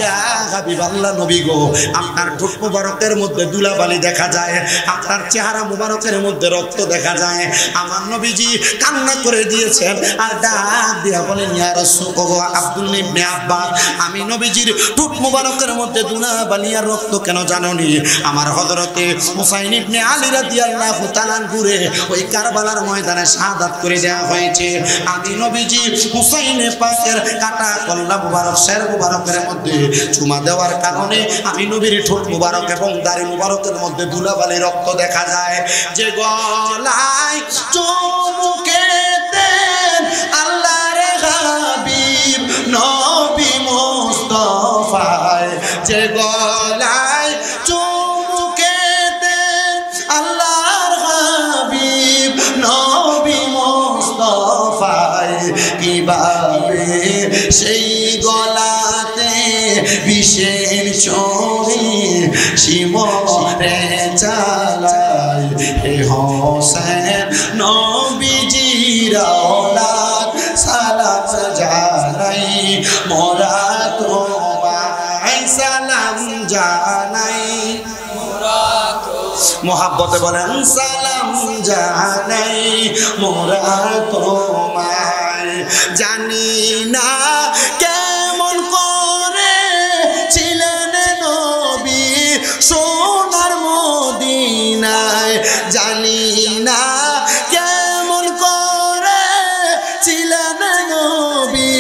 ইয়া হাবিবাল্লাহ, নবী গো, আপনার ঠোঁট মুবারকের মধ্যে দুলা বালি দেখা যায়, আপনার চেহারা মুবারকের মধ্যে রক্ত দেখা যায়। আমার নবীজি কান্না করে দিয়েছেন আর ডাক দিয়া বলেন, ইয়া রাসূলুল্লাহ, আব্দুল্লাহ ইবনে আব্বাস, আমি নবীজির ঠোঁট মুবারকের মধ্যে দুলা বালি আর রক্ত কেন জানোনি? আমার হযরতে হুসাইন ইবনে আলী রাদিয়াল্লাহু তাআলা ঘুরে ওই কারবালার ময়দানে শাহাদাত করে দেওয়া হয়েছে। আমি নবীজি হুসাইনে পাকের কাটা কল্লা মুবারক শের মুবারকের মধ্যে চুমা দেওয়ার কারণে আমি নবীর ঠোঁট মুবারক এবং দাড়ি মুবারকের মধ্যে ধুলাবালি রক্ত দেখা যায়। যে গলায় চুমুকেতে আল্লাহর হাবিব নবী মুস্তাফায়, যে গলায় চুমুকেতে আল্লাহর হাবিব নবী মুস্তাফায়, কিভাবে সেই গলাতে বিষের ছড়ি শিমরে চালায়। হে হোসেন নবীজির আওলাদ সালাম জানাই, মোরা তোমায় সালাম জানাই। মোহাব্বতে বলেন সালাম জানাই, মোরা তোমায়। জানি না কেমন করে ছিলেন নবী সোনার মদিনায়, জানি না কেমন করে ছিলেন নবী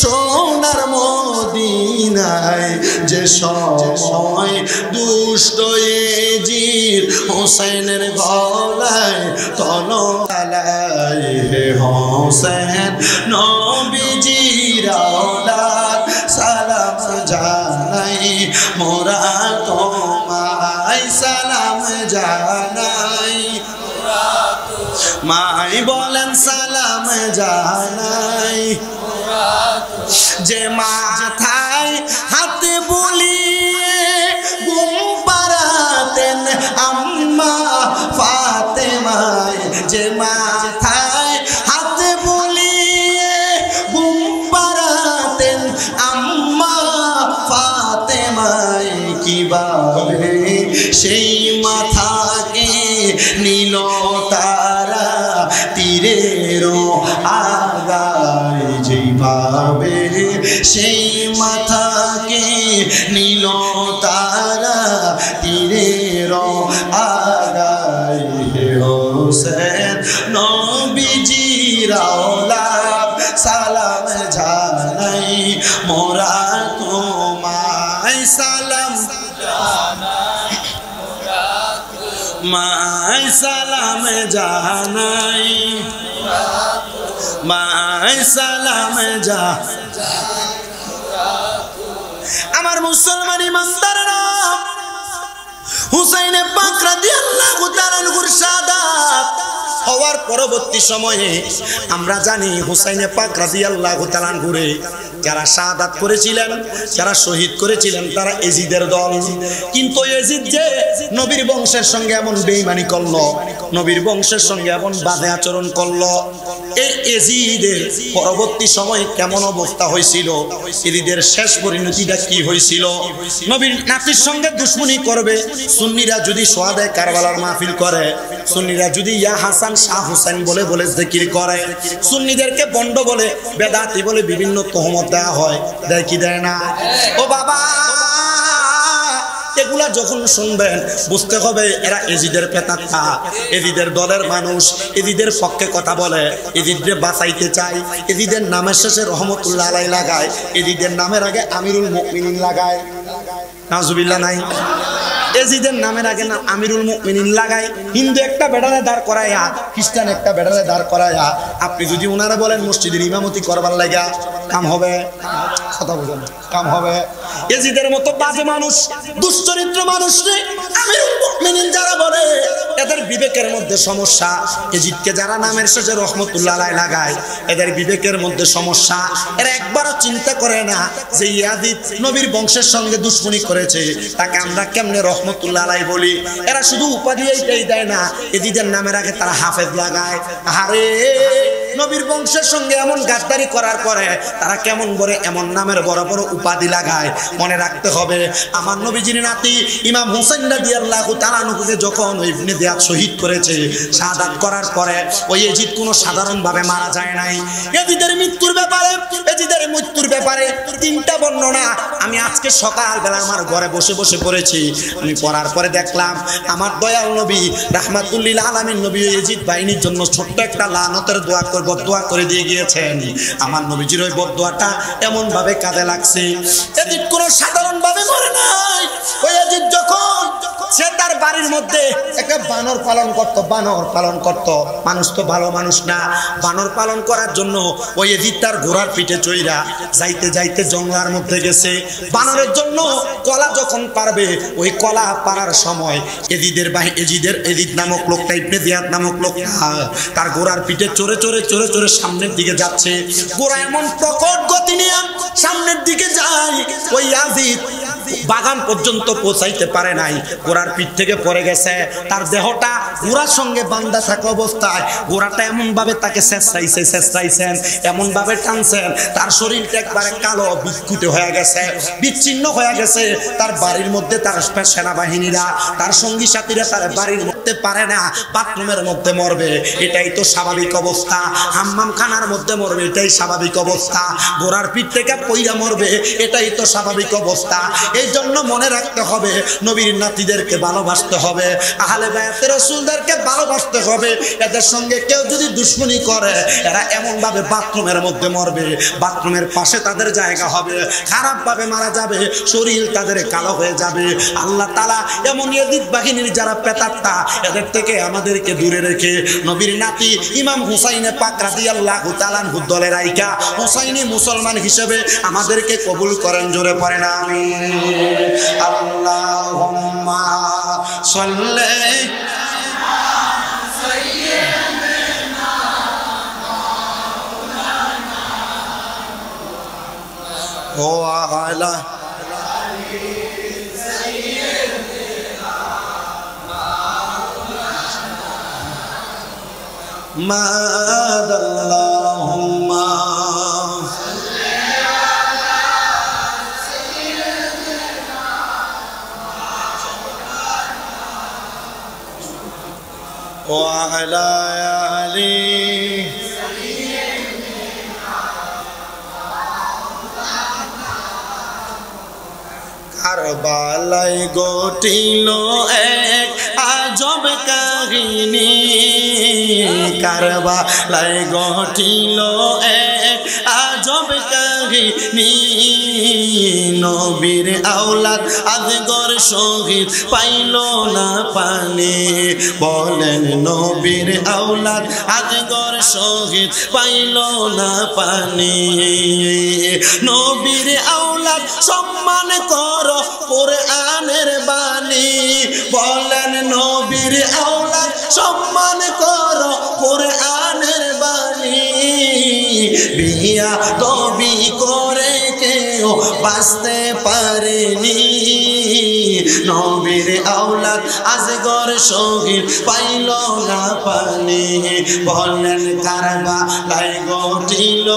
সোনার মদিনায়। যে সময় দুষ্ট এজিদ হোসেনের গলায় তলোয়ার, হে হোসেন নবীজির আওলাদ সালাম জানাই, মোরা তোমায় সালাম জানাই। মাই বলেন সালাম জানাই। যে মাথায় হাতে বুলিয়ে ঘুম পাড়াতেন আম্মা ফাতেমায়, যে মাথায় হাতে বুলিয়ে ঘুম পাড়াতেন আম্মা ফাতেমায়, কিভাবে সেই মাথাকে নীল তারা তীরের আগায়, যেভাবে সেই মাথাকে নীল তারা তীরের আগায়। হে হোসেন নবীজির আওলাদ সালাম জানাই, মোরা তোমায় সালাম জানাই, মাই সালাম জানাই, মাই সালাম জানাই। আমার মুসলমান ইমানদাররা, হুসাইনে পাক রাদিয়াল্লাহু তাআলা আনহুর শাহাদাত হওয়ার পরবর্তী সময়ে আমরা জানি হুসাইনে পাক রাদিয়াল্লাহু তাআলা আনহুরে যারা শাহাদাত করেছিলেন, যারা শহীদ করেছিলেন, তারা এজিদের দল। কিন্তু এজিদ যে নবীর বংশের সঙ্গে এমন বেঈমানি করলো, নবীর বংশের সঙ্গে এমন বাজে আচরণ করলো, এই এজিদের পরবর্তী সময়ে কেমন অবস্থা হয়েছিল, এজিদের শেষ পরিণতিটা কি হয়েছিল। নবীর নাতির সঙ্গে দুশমনি করবে, সুন্নিরা যদি সোহাদায়ে কারবালার মাহফিল করে, সুন্নিরা যদি ইয়া হাসান শাহ হুসাইন বলে বলে জিকির করে, সুন্নিদেরকে বন্ড বলে, বেদাতি বলে বিভিন্ন তহমত দেওয়া হয়, দেয় কি দেয় না? ও বাবা, এগুলা যখন শুনবেন বুঝতে হবে এরা এজিদের পেতাত্তা, এজিদের দলের মানুষ, এজিদের পক্ষে কথা বলে, এজিদরে বাঁচাইতে চায়, এজিদের নামের শেষে রহমতুল্লাহ আলাইহি লাগায়, এজিদের নামের আগে আমিরুল মুমিনিন লাগায়। নাউজুবিল্লাহ নাই? এজিদের নামের আগে না আমিরুল মুমিনিন লাগায়। হিন্দু একটা বেড়ালে দাঁড় করায়া, খ্রিস্টান একটা বেড়ালে দাঁড় করায়া, আপনি যদি ওনারা বলেন মসজিদের ইমামতি করবার লাগা, কাম হবে? কথা বলেন, কাম হবে? এজিদের মতো বাজে মানুষ, দুশ্চরিত্র মানুষ রে আমিরুল মুমিনিন যারা বলে, এদের বিবেকের মধ্যে সমস্যা। এজিদকে যারা নামের শেষে রহমতুল্লাহ আলাইহি লাগায়, এদের বিবেকের মধ্যে সমস্যা। এরা একবারও চিন্তা করে না যে ইয়াজিদ নবীর বংশের সঙ্গে দুশমনি করেছে, তাকে আমরা কেমনে রহমতুল্লাহ আলাইহি বলি। এরা শুধু উপাধি এইটাই দেয় না, এজিদের নামের আগে তারা হাফেজ লাগায়। আরে নবীর বংশের সঙ্গে এমন গাদ্দারি করার পরে তারা কেমন করে এমন নামের বড় বড় উপাধি লাগায়। মনে রাখতে হবে আমার নবীজির নাতি ইমাম হুসাইন রাদিয়াল্লাহু তাআলা আনহুকে যখন ইবনে জিয়াদ শহীদ করেছে, শাহাদাত করার পরে ওই ইয়াজিদ কোনো সাধারণভাবে মারা যায় নাই। ইয়াজিদের মৃত্যুর ব্যাপারে তিনটা বর্ণনা আমি আজকে সকালবেলা আমার ঘরে বসে বসে পড়েছি। আমি পড়ার পরে দেখলাম আমার দয়াল নবী রাহমাতুল্লিল আলামিন নবী ইয়াজিদ বাহিনীর জন্য ছোট্ট একটা লানতের বদদোয়া করে দিয়ে গিয়েছেন। আমার নবীজির ওই বদদোয়াটা এমন ভাবে কাজে লাগছে। ইয়াজিদ কোনো সাধারণ ভাবে মরে নাই। ওই ইয়াজিদ যখন সে তার বাড়ির মধ্যে একটা বানর পালন করত, মানুষ তো ভালো মানুষ না, বানর পালন করার জন্য ওই ইয়াজিদ তার ঘোড়ার পিঠে চইরা যাইতে যাইতে জঙ্গলার মধ্যে গেছে। বানরের জন্য কলা যখন পারবে, ওই কলা পারার সময় এজিদ নামক লোকটা, ইবনে জিয়াদ নামক লোকটা তার ঘোড়ার পিঠে চড়ে চড়ে সামনের দিকে যাচ্ছে। ঘোড়া এমন প্রকট গতি নিয়ে সামনের দিকে যায়, ওই ইয়াজিদ বাগান পর্যন্ত পৌঁছাইতে পারে নাই, ঘোড়ার পিঠ থেকে পড়ে গেছে। তার দেহটা ঘোড়ার সঙ্গে বান্ধা থাকা অবস্থায় ঘোড়াটা এমন ভাবে তাকে শেষাইছেন, এমন ভাবে টানছেন, তার শরীরটা একবারে কালো বিক্ষুত হয়ে গেছে, বিচ্ছিন্ন হয়ে গেছে। তার বাড়ির মধ্যে তার সেনাবাহিনীরা, তার সঙ্গী সাথীরা তার বাড়ির মধ্যে পারে না, বাথরুমের মধ্যে মরবে, এটাই তো স্বাভাবিক অবস্থা। হাম্মাম খানার মধ্যে মরবে, এটাই স্বাভাবিক অবস্থা। ঘোড়ার পিঠ থেকে পইরা মরবে, এটাই তো স্বাভাবিক অবস্থা। এই জন্য মনে রাখতে হবে নবীর নাতিদেরকে ভালোবাসতে হবে, আহলে বায়াতে রাসূলদেরকে ভালোবাসতে হবে। এদের সঙ্গে কেউ যদি দুশমনি করে, এরা এমন ভাবে বাথরুমের মধ্যে মরবে, বাথরুমের পাশে তাদের জায়গা হবে, খারাপ ভাবে মারা যাবে, শরীর তাদের কালো হয়ে যাবে। আল্লাহ তাআলা এমন ইয়াজিদ বাহিনীর যারা পেতাত্তা, এদের থেকে আমাদেরকে দূরে রেখে নবীর নাতি ইমাম হুসাইনে পাক রাদিয়াল্লাহু তাআলা আনহু দলে রাইখা হুসাইনি মুসলমান হিসেবে আমাদেরকে কবুল করেন। জোরে পড়েন আমিন। আল্লাহুম্মা সাল্লি ওয়া আলা মাদাল্লাহুম্মা وعلى آله কারবালায় ঘটিল এক আজব কাহিনী, কারবালায় ঘটিল এক আজব কাহিনী। নবীর আওলাদ আজগর শহীদ পাইল না পানি, বলেন নবীর আওলাদ আজগর শহীদ পাইল না পানি। নবীর আওলাদ সম্মান করো কোরআনের বাণী, বলেন নবীর আওলাদ সম্মান করো কোরআনের বাণী। বিয়া তবি করে কেউ বাঁচতে পারেনি, নবীর আওলাদ আজগর শহীদ পাইল না পানি, বলেন কারবালায় ঘটিল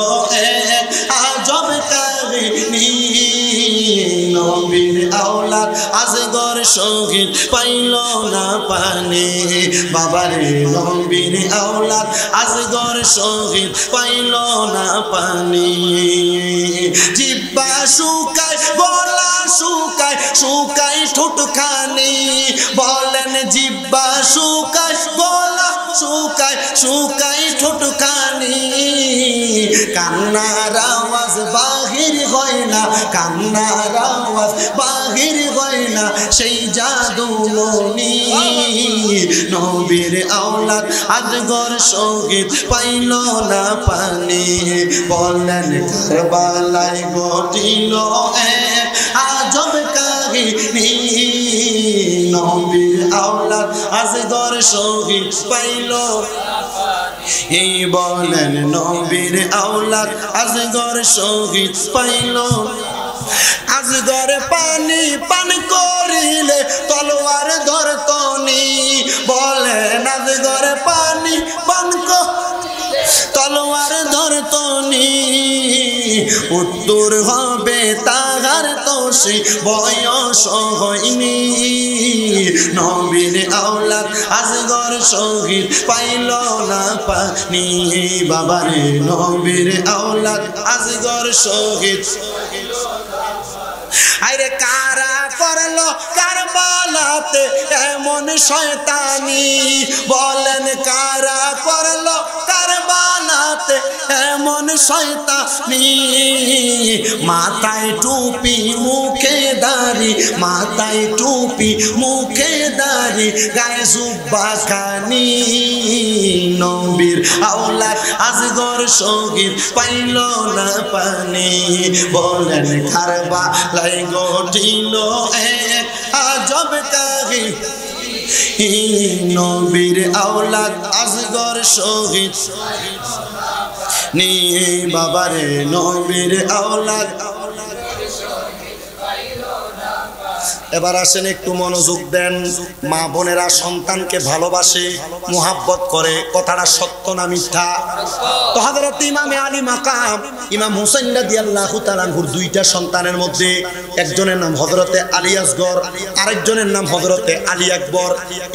এক আজব কাহিনী। নবীর আওলাদ আজগর শহীদ পাইল না পানি, বাবারে নবীর আওলাদ আজগর শহীদ পাইল না পানি। জিহ্বা শুকায়, গলা শুকায়, শুকায় ঠোঁটখানি, বলেন জিহ্বা শুকায়, গলা শুকায়, শুকায় ঠোঁটখানি। কান্নার আওয়াজ বাহির হয় না, কান্নার আওয়াজ বাহির হয় না, সেই জাদুমণি। নবীর আওলাদ আজগর শহীদ পাইল না পানি, বলেন কারবালায় ঘটিল এক আজব কাহিনী। নবীর আওলাদ আজগর শহীদ পাইল, এই বলেন নবীর আওলাদ আজগর শহীদ পাইল। আজগরে পানি পান করিলে তলোয়ার ধরতনি, বলেন আজগরে পানি পান তলোয়ার উত্তর হবে তাহার তোষে বয়স হয়নি নবীর আওলাদ আজগর শহীদ পাইল না পানি বাবারে নবীর আওলাদ আজগর শহীদ আরে কারা করলো কারবালাতে এমন শয়তানি বলেন কারা করলো কারবালাতে এমন শয়তানি মাথায় টুপি মুখে দাড়ি মাথায় টুপি মুখে দাড়ি গায়ে জুব্বা খানি নবীর আওলাদ আজগর শহীদ পাইল না পানি বলেন কারবালায় ঘটিল এক আজব কাহিনী নবীর আওলাদ আজগর শহীদ নি বাবারে নবীর আওলাদ। এবার আসেন একটু মনোযোগ দেন। মা বোনেরা সন্তানকে ভালোবাসে মুহাব্বত করে, কথাটা সত্য না মিথ্যা? তো হযরত ইমামে আলী মাকাম ইমাম হুসাইন রাদিয়াল্লাহু তাআলা আনহুর দুইটা সন্তানের মধ্যে একজনের নাম হযরতে আলী আসগর, আরেকজনের নাম হযরতে আলী আকবর।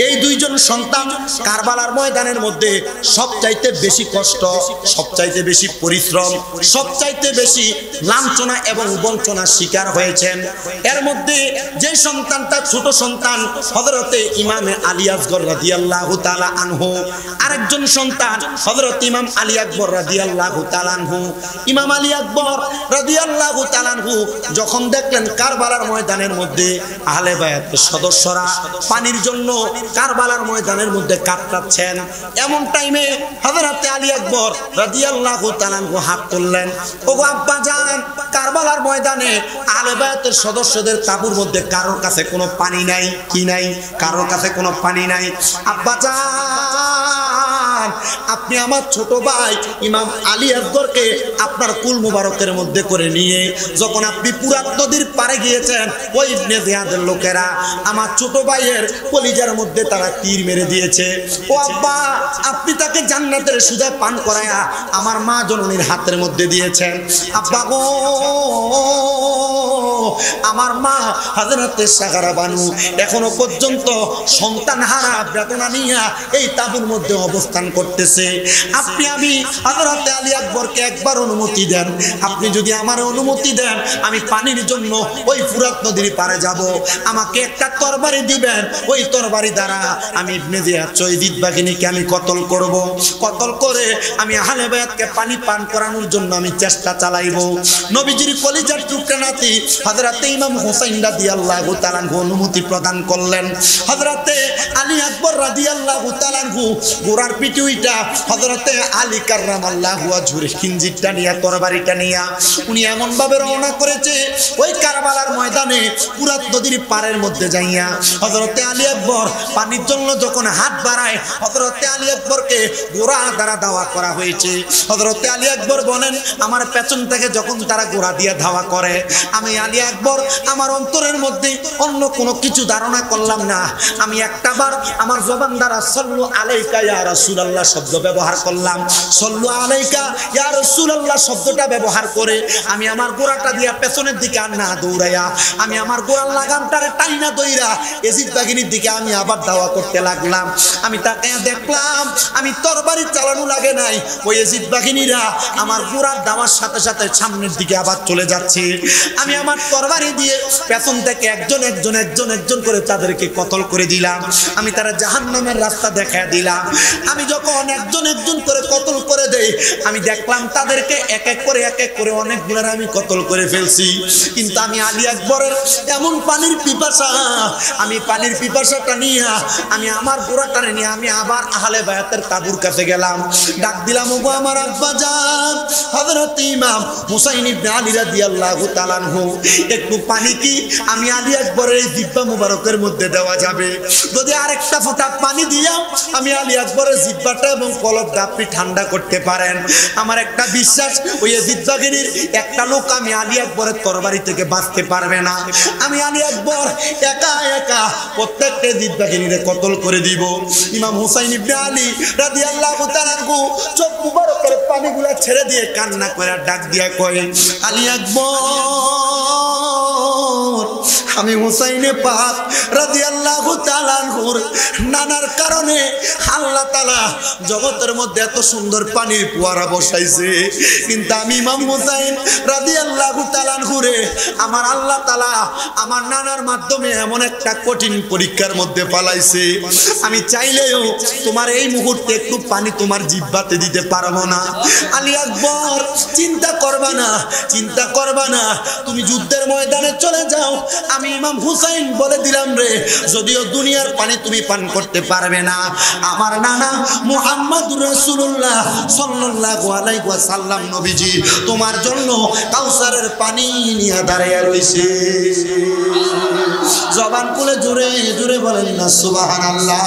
এই দুইজন সন্তান কারবালার ময়দানের মধ্যে সবচাইতে বেশি কষ্ট, সবচাইতে বেশি পরিশ্রম, সবচাইতে বেশি লাঞ্ছনা এবং বঞ্চনার শিকার হয়েছেন। এর মধ্যে যে সন্তানটা ছোট সন্তান হযরতে ইমামে আলী আসগর রাদিয়াল্লাহু তাআলা আনহু, আরেকজন সন্তান হযরত ইমাম আলী আকবর রাদিয়াল্লাহু তাআলা আনহু। ইমাম আলী আকবর রাদিয়াল্লাহু তাআলা আনহু যখন দেখলেন কারবালার ময়দানের মধ্যে আহলে বায়াতের সদস্যরা পানির জন্য কারবালার ময়দানের মধ্যে কাতরাচ্ছেন, এমন টাইমে হযরতে আলী আকবর রাদিয়াল্লাহু তাআলা আনহু হাত তুললেন, ওগো আব্বা জান, কারবালার ময়দানে আহলে বায়াতের সদস্যদের তাঁবুর মধ্যে কারোর কাছে কোনো পানি নাই, কি নাই? কারোর কাছে কোনো পানি নাই। আব্বা জান, আপনি আমার ছোট ভাই ইমাম আলী আকবরকে আপনার কুল মুবারকের মধ্যে করে নিয়ে যখন আপনি পুরাত নদীর পারে গিয়েছেন, ওই ইবনে জিয়াদের লোকেরা আমার ছোট ভাইয়ের কলিজার মধ্যে তারা তীর মেরে দিয়েছে। ও আব্বা, আপনি তাকে জান্নাতের সুধা পান করায়া আমার মা জননীর হাতের মধ্যে দিয়েছেন। আব্বা গো, আমার মা হযরতে সাগারা বানু এখনো পর্যন্ত সন্তান হারা বেদনা নিয়ে এই তাঁবুর মধ্যে অবস্থান করতেছে। আপনি আমি হযরতে আলী আকবরকে একবার অনুমতি দেন, আপনি যদি আমার অনুমতি দেন আমি পানির জন্য ওই ফুরাত নদীর পারে যাব, আমাকে একটা তরবারি দিবেন, ওই তরবারি দ্বারা আমি ইবনে জিয়াদ শহীদ বাহিনীকে আমি কতল করব, কতল করে আমি আহলে বায়াতকে পানি পান করানোর জন্য আমি চেষ্টা চালাইব। নবীজির কলিজার টুকরা নাতি হযরতে ইমাম হুসাইন রাদিয়াল্লাহু তাআলা আনহু অনুমতি প্রদান করলেন। হযরতে আলী আকবর রাদিয়াল্লাহু তাআলা আনহু গোরার পিঠে উইটা হযরতে আলী কাররামাল্লাহু ওয়াজহুর খিনজিরটা নিয়ে, তরবারিটা নিয়ে উনি এমন ভাবে রওনা করেছে ওই কারবালার ময়দানে ফুরাত নদীর পারের মধ্যে যাইয়া হযরতে আলী আকবর পানির জন্য যখন হাত বাড়ায়, হযরতে আলী আকবরকে গোরা দ্বারা দাওয়া করা হয়েছে। হযরতে আলী আকবর বলেন, আমার পেছন থেকে যখন তারা গোরা দিয়ে ধাওয়া করে, আমি আলী আকবর আমার অন্তরের মধ্যে অন্য কোনো কিছু ধারণা করলাম না, আমি একটাবার আমার জবান দ্বারা সাল্লু আলাইকা ইয়া রাসূলুল্লাহ শব্দ ব্যবহার করলাম। সাল্লু আলাইকা ইয়া রাসূলুল্লাহ শব্দটা ব্যবহার করে আমি আমার গোড়াটা দিয়া পেছনের দিকে আর না দৌড়াইয়া আমি আমার গোড়ার লাগামটারে টাইনা দইরা এজিদ বাহিনীর দিকে আমি আবার দাওয়া করতে লাগলাম। আমি তাকে দেখলাম আমি তরবারি চালানো লাগে নাই, ওই এজিদ বাহিনীরা আমার গোড়ার দাওয়ার সাথে সাথে সামনের দিকে আবার চলে যাচ্ছে। আমি আমার তরবারি দিয়ে পেছন থেকে একজন একজন একজন একজন করে তাদেরকে কতল করে দিলাম, আমি তারা জাহান্নামের রাস্তা দেখায় দিলাম। আমি যখন একজন একজন করে কতল করে দেই, আমি দেখলাম তাদেরকে এক এক করে অনেকগুলোর আমি কতল করে ফেলছি। কিন্তু আমি আলী আকবরের এমন পানির পিপাসা, আমি পানির পিপাসাটা নিয়ে আমি আমার গোড়াটারে নিয়ে আমি আবার আহলে বায়াতের তাঁবুর কাছে গেলাম, ডাক দিলাম, ওগো আমার আব্বা জান হযরত ইমাম হুসাইন ইবনে আলী রাদিয়াল্লাহু তাআলা আনহু, একটু পানি কি আমি আলী আকবরের এই জিহ্বা মুবারকের মধ্যে দেওয়া যাবে? যদি আরেকটা ফোঁটা পানি দিয়া আমি আলী আকবরের জিহ্বাটা এবং কলবটা আপনি ঠান্ডা করতে পারেন, আমার একটা বিশ্বাস ওই জিহ্বাগিনীর একটা লোক আমি আলী আকবরের তরবারি থেকে বাঁচতে পারবে না। আমি আলী আকবর একা একা প্রত্যেকটা জিহ্বাগিনীরে কতল করে দিব। ইমাম হুসাইন ইবনে আলী রাদিয়াল্লাহু তাআলা আনহু চোখ মুবারকের পানিগুলা ছেড়ে দিয়ে কান্না করে ডাক দিয়া কয়, আলী আকবর, আমি হুসাইনে পাক রাদিয়াল্লাহু তাআলা আনহুর নানার কারণে আল্লাহ তাআলা জগতের মধ্যে এত সুন্দর পানির ফোয়ারা বসাইছে, কিন্তু আমি ইমাম হুসাইন রাদিয়াল্লাহু তাআলা আনহুরে আমার আল্লাহ তাআলা আমার নানার মাধ্যমে এমন একটা কঠিন পরীক্ষার মধ্যে পালাইছে, আমি চাইলেও তোমার এই মুহূর্তে একটু পানি তোমার জিহ্বাতে দিতে পারবো না। আলী আকবর, চিন্তা করবা না, চিন্তা করবা না, তুমি যুদ্ধের ময়দানে চলে যাও। আমি ইমাম হুসাইন বলে দিলাম রে, যদিও দুনিয়ার পানি তুমি পান করতে পারবে না, আমার নানা মুহাম্মদুর রাসূলুল্লাহ সাল্লাল্লাহু আলাইহি ওয়াসাল্লাম নবীজি তোমার জন্য কাউসারের পানি নিয়ে দাঁড়িয়ে রইছে। জবান খুলে জোরে জোরে বলেন না সুবহানাল্লাহ।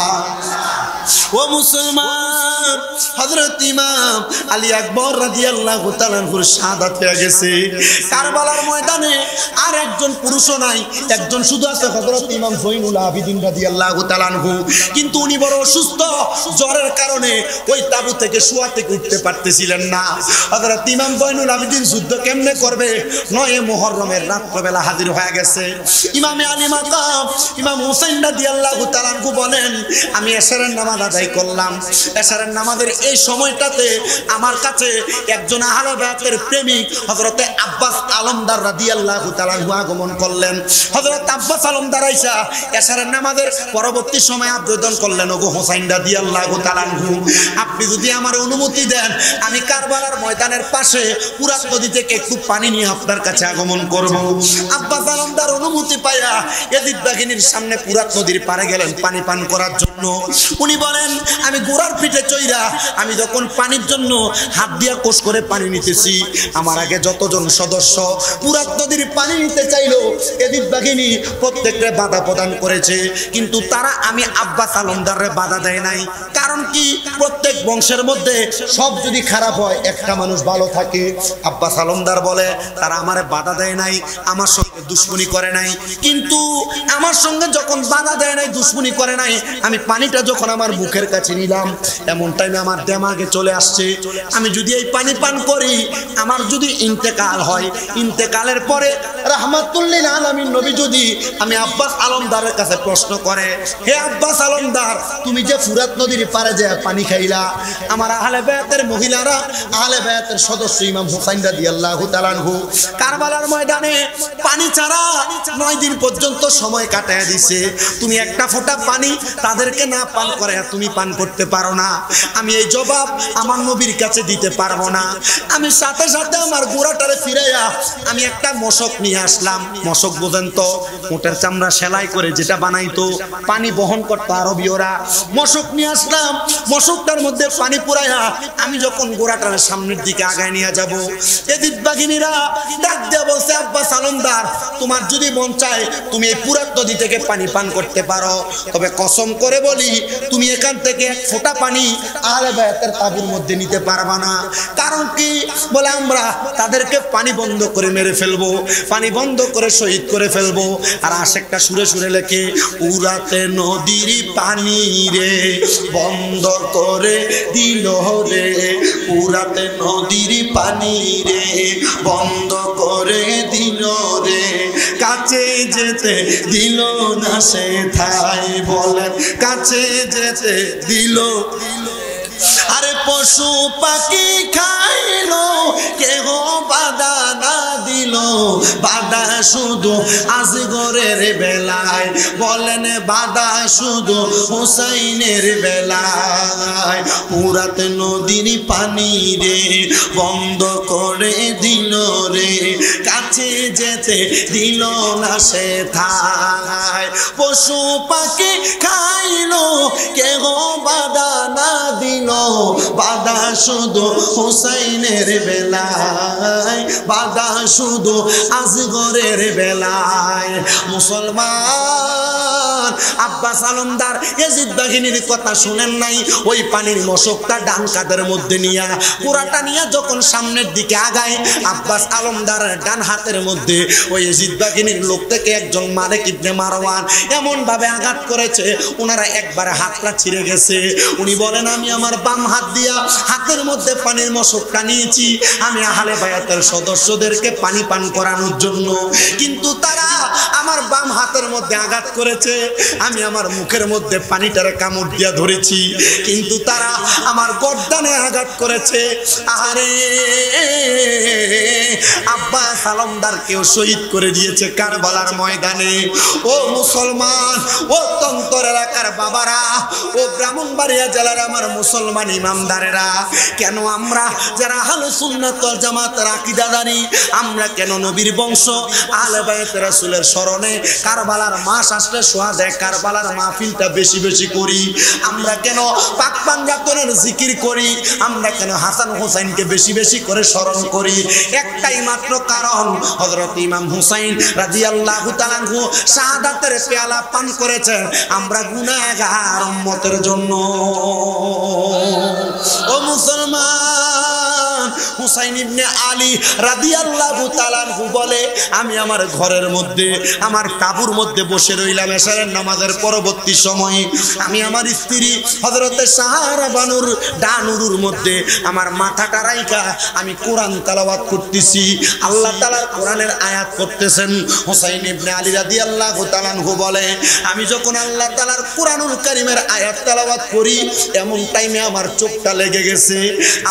ও মুসলমান, হযরত ইমাম আলী আকবর রাদিয়াল্লাহু তাআলা আনহুর শাহাদাত হয়ে গেছে। কারবালার ময়দানে আর একজন পুরুষও নাই, একজন শুধু আছে হযরত ইমাম জয়নুল আবিদিন রাদিয়াল্লাহু তাআলা আনহু, কিন্তু উনি বড় অসুস্থ, জ্বরের কারণে ওই তাবু থেকে শোয়া থেকে উঠতে পারতেছিলেন না। হযরত ইমাম জয়নুল আবিদিন যুদ্ধ কেমনে করবে, 9 মুহররমের রাত্রবেলা হাজির হয়ে গেছে। ইমামে আলী মাকাম ইমাম হুসাইন রাদিয়াল্লাহু তাআলা আনহু বলেন, আমি এশারের নামাজ আদায় করলাম। এশারের নামাজের এই সময়টাতে আমার কাছে একজন আহলে বায়াতের প্রেমিক হযরতে আব্বাস আলমদার রাদিয়াল্লাহু তাআলা আনহু আগমন করলেন। হযরত আব্বাস আলমদার আইসা এশারের নামাজের পরবর্তী সময় আবেদন করলেন, ওগো হুসাইন রাদিয়াল্লাহু তাআলা আনহু, আপনি যদি আমার অনুমতি দেন আমি কারবালার ময়দানের পাশে পুরাত নদী থেকে একটু পানি নিয়ে আপনার কাছে আগমন করব। আব্বাস আলমদার অনুমতি পাইয়া এদিক বাহিনীর সামনে পুরাত নদীর পাড়ে গেলেন পানি পান করার জন্য। উনি বলেন, আমি গোড়ার পিঠে চইরা আমি যখন পানির জন্য হাত দিয়া কোষ করে পানি নিতেছি, আমার আগে যতজন সদস্য পুরাত নদীর পানি নিতে চাইলো, এদিক বাহিনী প্রত্যেকটা বাধা প্রদান করেছে, কিন্তু তারা আমি আব্বাস আলমদারে বাধা দেয় নাই। কারণ কি, প্রত্যেক বংশের মধ্যে সব যদি খারাপ হয় একটা মানুষ ভালো থাকে। আব্বাস আলমদার বলে, তারা আমারে বাধা দেয় নাই, আমার সঙ্গে দুশ্মনী করে নাই, কিন্তু আমার সঙ্গে যখন বাধা দেয় নাই, দুশ্মনী করে নাই, আমি পানিটা যখন আমার মুখের কাছে নিলাম, এমন টাইমে আমার দেমাগে চলে আসছে, আমি যদি এই পানি পান করি, আমার যদি ইন্তেকাল হয়, ইন্তেকালের পরে রাহমাতুল লিল আলামিন নবী যদি আমি আব্বাস আলমদারের কাছে প্রশ্ন করে, হে আব্বাস আলমদার, তুমি যে ফুরাত নদীর পারে যে পানি খাইলা, আমার আহলে বায়াতের মহিলারা, আহলে বায়াতের সদস্য ইমাম হুসাইন রাদিয়াল্লাহু তাআলা আনহু কারবালার ময়দানে পানি ছাড়া 9 দিন পর্যন্ত সময় কাটায় দিছে, তুমি একটা ফোঁটা পানি তাদেরকে না পান করে তুমি পান করতে পারো না, আমি এই জবাব আমার নবীর কাছে দিতে পারবো না। আমি সাথে সাথে আমার গোড়াটারে ফিরাইয়া আমি একটা মশক নিয়ে আসলাম। মশক বোঝেন তো, উটের চামড়া সেলাই করে যেটা বানাইতো, পানি বহন করতো আরবীয়রা, মশক নিয়ে আসলাম। মশকটার মধ্যে পানি পুরাইয়া আমি যখন গোড়াটার সামনের দিকে আগায় নিয়ে যাব, এদিক বাগিনীরা ডাক দিয়ে বলছে, আব্বাস আলমদার, তোমার যদি মন চায় তুমি এই পুরাত নদী থেকে পানি পান করতে পারো, তবে কসম করে বলি তুমি এখান থেকে এক ফোঁটা পানি আহলে বায়াতের তাবুর মধ্যে নিতে পারবা না। কারণ কি, বলে আমরা তাদেরকে পানি বন্ধ করে মেরে ফেলবো, পানি বন্ধ করে শহীদ করে ফেলবো। আর আশেকটা সুরে সুরে লেখে, পুরাতে নদীর পানি রে বন্ধ করে দিল রে, পুরাতে নদীর পানি রে বন্ধ করে দিল রে, কাছে যেতে দিল না সে ঠাই, বলেন কাছে যেতে দিল। আরে পশু পাখি খাইলো, কেহ বাধা না দিল, বাধা শুধু আজগরের বেলায়, বলেন বাধা শুধু হুসাইনের বেলায়, পুরাত নদীর পানি রে বন্ধ করে দিল রে, কাছে যেতে দিল না সে ঠাই, পশু পাখি খাইলো, কেহ বাধা না দিল, রইল বাধা শুধু হুসাইনের বেলায়, বাধা শুধু আসগরের বেলায়। মুসলমান আব্বাস আলমদার ইয়াজিদ বাহিনীর কথা শুনেন নাই? ওই পানির মশকটা ডান কাঁধের মধ্যে নিয়া পুরাটা নিয়ে যখন সামনের দিকে আগায়, আব্বাস আলমদার ডান হাতের মধ্যে ওই ইয়াজিদ বাহিনীর লোক থেকে একজন মালিক ইবনে মারওয়ান এমন ভাবে আঘাত করেছে, ওনারা একবারে হাতটা ছিঁড়ে গেছে। উনি বলেন, আমি আমার বাম হাত দিয়া হাতের মধ্যে পানির মশকটা নিয়েছি আমি আহলে বায়াতের সদস্যদেরকে পানি পান করানোর জন্য, কিন্তু তারা আমার বাম হাতের মধ্যে আঘাত করেছে, আমি আমার মুখের মধ্যে পানিটারে কামড় দিয়া ধরেছি, কিন্তু তারা আমার গর্দানে আঘাত করেছে। আহারে, আব্বাস আলমদারকেও শহীদ করে দিয়েছে কারবালার ময়দানে। ও মুসলমান, ও তন্তর এলাকার বাবারা, ও ব্রাহ্মণবাড়িয়া জেলার আমার মুসলমান ইমামদারেরা, কেন আমরা যারা আহলে সুন্নাত ওয়াল জামাতের আকীদাদারী, আমরা কেন নবীর বংশ আহলে বাইত রাসূলের স্মরণে কারবালার মাস আসলে সোহাদে কারবালার মাহফিলটা বেশি বেশি করি? আমরা কেন পাক পাঞ্জাতনের জিকির করি? আমরা কেন হাসান হোসেনকে বেশি বেশি করে স্মরণ করি? একটাই মাত্র কারণ, হযরত ইমাম হুসাইন রাদিয়াল্লাহু তাআলা আনহু শাহাদাতের পেয়ালা পান করেছেন আমরা গুনাহগার উম্মতের জন্য। ও মুসলমান, হুসাইন ইবনে আলী রাদিয়াল্লাহু তাআলা আনহু বলে, আমি আমার ঘরের মধ্যে আমার তাঁবুর মধ্যে বসে রইলাম এশারের নামাজের পরবর্তী সময়ে। আমি আমার স্ত্রী হযরতে সাহারা বানুর ডানুরুর মধ্যে আমার মাথাটা রাইখা আমি কোরআন তেলাওয়াত করতেছি। আল্লাহ তাআলার কোরআনের আয়াত করতেছেন। হুসাইন ইবনে আলী রাদিয়াল্লাহু তাআলা আনহু বলে, আমি যখন আল্লাহ তাআলার কোরআনুল কারীমের আয়াত তেলাওয়াত করি এমন টাইমে আমার চোখটা লেগে গেছে।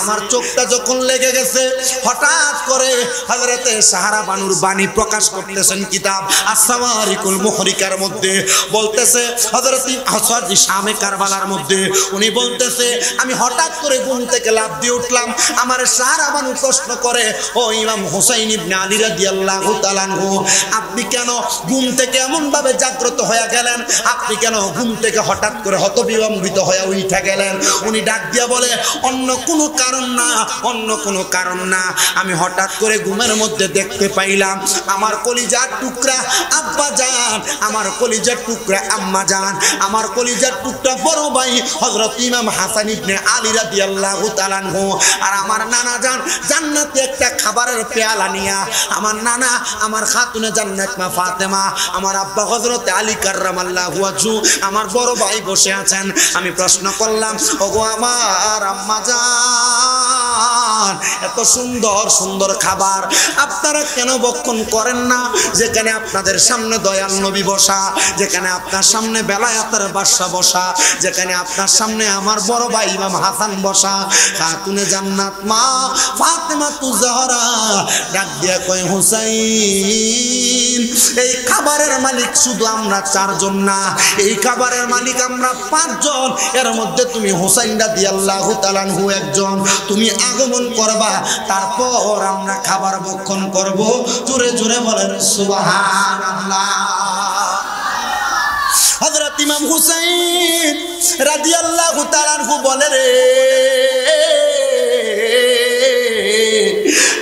আমার চোখটা যখন লেগে গেছে, হঠাৎ করে হযরতে সাহারা বানুর বাণী প্রকাশ করতেছেন কিতাব আস-সাওয়ারিকুল মুহরিকার মধ্যে, বলতেছে হযরত হযরত শামে কারবালার মধ্যে উনি বলতেছে, আমি হঠাৎ করে ঘুম থেকে লাফ দিয়ে উঠলাম। আমার সাহারা বানু প্রশ্ন করে, ও ইমাম হুসাইন ইবনে আলী রাদিয়াল্লাহু তাআলা আনহু, আপনি কেন ঘুম থেকে এমন ভাবে জাগ্রত হয়ে গেলেন? আপনি কেন ঘুম থেকে হঠাৎ করে হতবিলম্বিত হয়ে উঠে গেলেন? উনি ডাক দিয়া বলে, অন্য কোনো কারণ না, অন্য কোনো কারণ না, আমি হঠাৎ করে ঘুমের মধ্যে দেখতে পাইলাম আমার কলিজার টুকরা আব্বা জান, আমার কলিজার টুকরা আম্মা জান, আমার কলিজার টুকরা বড় ভাই হযরত ইমাম হাসান ইবনে আলী রাদিয়াল্লাহু তাআলা আনহু আর আমার নানা জান জান্নাতে একটা খাবারের পেয়ালা নিয়া, আমার নানা আমার খাতুনে জান্নাত মা ফাতেমা, আমার আব্বা হযরত আলী কাররামাল্লাহু ওয়াজহু, আমার বড় ভাই বসে আছেন। আমি প্রশ্ন করলাম, ওগো আমার আম্মা জান, এত সুন্দর সুন্দর খাবার আপনারা কেন ভক্ষণ করেন না? যেখানে আপনাদের সামনে দয়াল নবী বসা, যেখানে আপনার সামনে বেলায়েতের বাদশা বসা, যেখানে আপনার সামনে আমার বড় ভাই ইমাম হাসান বসা, খাতুনে জান্নাত মা ফাতেমা তুজাহরা ডাক দিয়া কয়, হুসাইন, এই খাবারের মালিক শুধু আমরা চারজন না, এই খাবারের মালিক আমরা পাঁচজন, এর মধ্যে তুমি হুসাইন রাদিয়াল্লাহু তাআলা আনহু একজন। তুমি আগমন করবা, তারপর আমরা খাবার ভক্ষণ করব। জোরে জোরে বলেন সুবহানাল্লাহ। হযরত ইমাম হুসাইন রাদিয়াল্লাহু তাআলা আনহু বলে, রে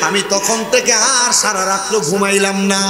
আমি তখন থেকে আর সারা রাত্র ঘুমাইলাম না।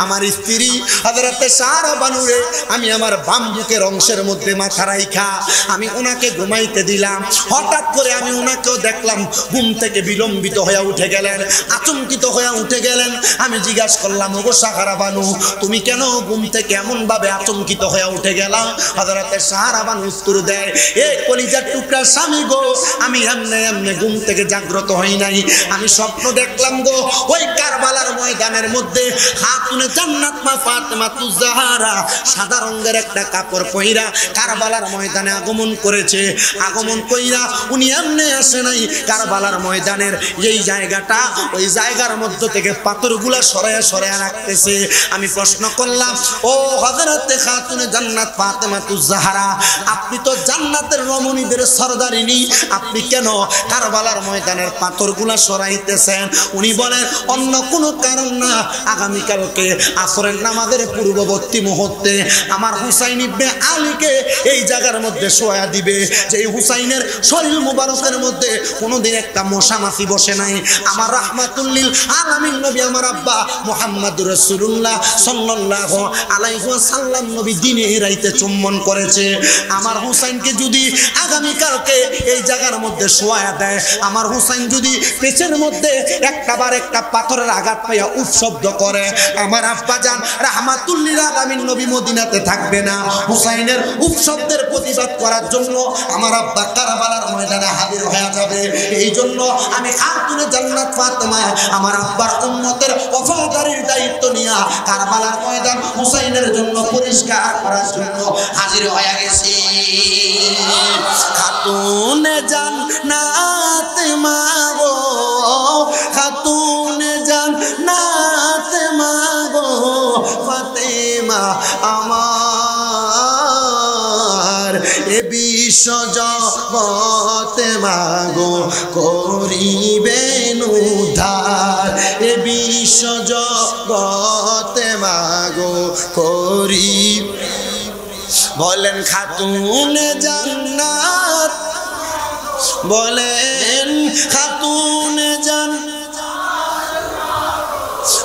আমার স্ত্রী হযরতে সাহারা বানুরে আমি আমার বাম বুকের অংশের মধ্যে মাথা রাইখা আমি ওনাকে ঘুমাইতে দিলাম। হঠাৎ করে আমি ওনাকেও দেখলাম ঘুম থেকে বিলম্বিত হয়ে উঠে গেলেন, আচমকিত হয়ে উঠে গেলেন। আমি জিজ্ঞাসা করলাম, ওগো সাহারা বানু, তুমি কেন ঘুম থেকে এমন ভাবে আচমকিত হয়ে উঠে গেলা? হযরতে সাহারা বানু উত্তর দেয়, এ কলিজার টুকরা স্বামী গো, আমি এমনে এমনে ঘুম থেকে জাগ্রত হই নাই, আমি স্বপ্ন দেখলাম গো, ওই কারবালার ময়দানের মধ্যে খাতুনে জান্নাত মা ফাতেমা তুজাহরা সাদা রঙের একটা কাপড় পইরা কারবালার ময়দানে আগমন করেছে। আগমন কইরা উনি এমনি আসে নাই, কারবালার ময়দানের এই জায়গাটা, ওই জায়গার মধ্য থেকে পাথরগুলা সরায়া সরায়া রাখতেছে। আমি প্রশ্ন করলাম, ও হযরতে খাতুনে জান্নাত ফাতেমা তুজাহরা, আপনি তো জান্নাতের রমণীদের সরদারিনী, আপনি কেন কারবালার ময়দানের পাথরগুলা সরাইতেছেন? উনি বলেন অন্য কোনো কারণ না, আগামীকালকে আসরের নামাজের পূর্ববর্তী মুহূর্তে আমার হুসাইন ইবনে আলীকে এই জায়গার মধ্যে শোয়া দিবে। যে হুসাইনের শরীর মুবারকের মধ্যে কোনোদিন একটা মশা মাছি বসে নাই। আমার রাহমাতুল আলামিন নবী আমার আব্বা মুহাম্মদুর রাসূলুল্লাহ সাল্লাল্লাহু আলাইহি ওয়াসাল্লাম নবী দিনে রাইতে চুম্বন করেছে। আমার হুসাইনকে যদি আগামীকালকে এই জায়গার মধ্যে শোয়া দেয়, আমার হুসাইন যদি পেছের মধ্যে একটাবার একটা পাথরের আঘাত পাইয়া উফ শব্দ করে, আমার আব্বা জান রাহমাতুল আলামিন নবী মদিনাতে থাকবে না। হুসাইনের উফ শব্দের প্রতিবাদ করার জন্য আমার আব্বা কারবালার ময়দানে হাজির হয়ে যাবে। এই জন্য আমি খাতুনে জান্নাত ফাতেমা আমার আব্বার উম্মতের ওফাদারির দায়িত্ব নিয়ে কারবালার ময়দান হুসাইনের জন্য পরিষ্কার করার জন্য হাজির হয়ে গেছি। খাতুনে জান্নাত মাগো, খাতুনে জান্নাত মাগো ফাতেমা আমার, এ বিশ্ব জগতে মাগো করিবেন উদ্ধার, এ বিশ্ব জগতে মাগো করি। বলেন খাতুনে জান্নাত, বলেন খাতুনে জান্নাত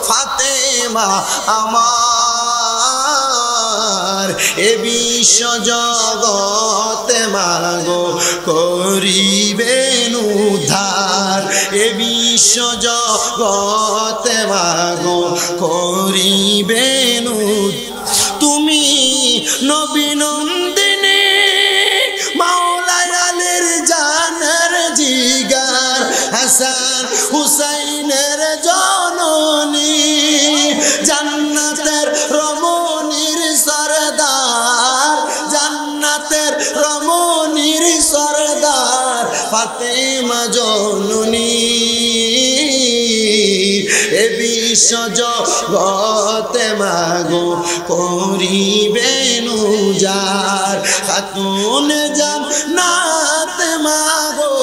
ফাতেমা আমার, এ বিশ্ব জগতে মাগো করিবেন উদ্ধার, এ বিশ্ব জগতে মাগো করিবেন। তুমি নবী নন্দিনী মাওলায় আলীর জানের জিগার, হাসান হুসাইনের জননী, জান্নাতের রমণীর সরদার, জান্নাতের রমণীর সরদার ফাতেমা জননী, এ বিশ্ব জগতে মাগো করিবেন উজার, খাতুনে জান্নাত মাগো,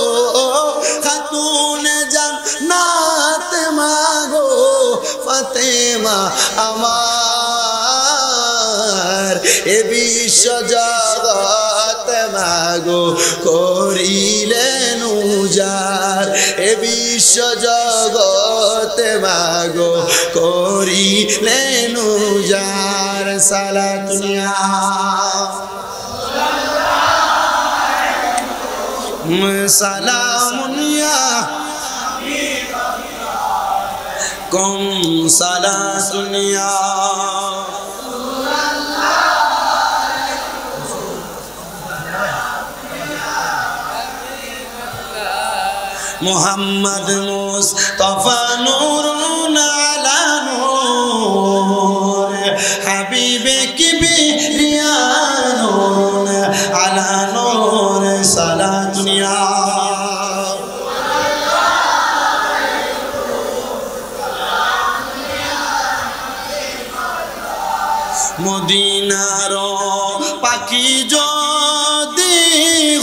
খাতুনে জান্নাত মাগো ফাতেমা আমার, এ বিশ্ব জগতে মাগো করিলেন উজার, এ বিশ্ব জগতে মাগো করিলেন উজার। সালাতুনিয়া সালামুনিয়া কম সালাতুনিয়া মুহাম্মদ মুস্তাফা নূরুন আলা নূর, হাবিবে কিবরিয়া নূরুন আলা নূর। সালাতুনিয়া মদিনার পাখি যদি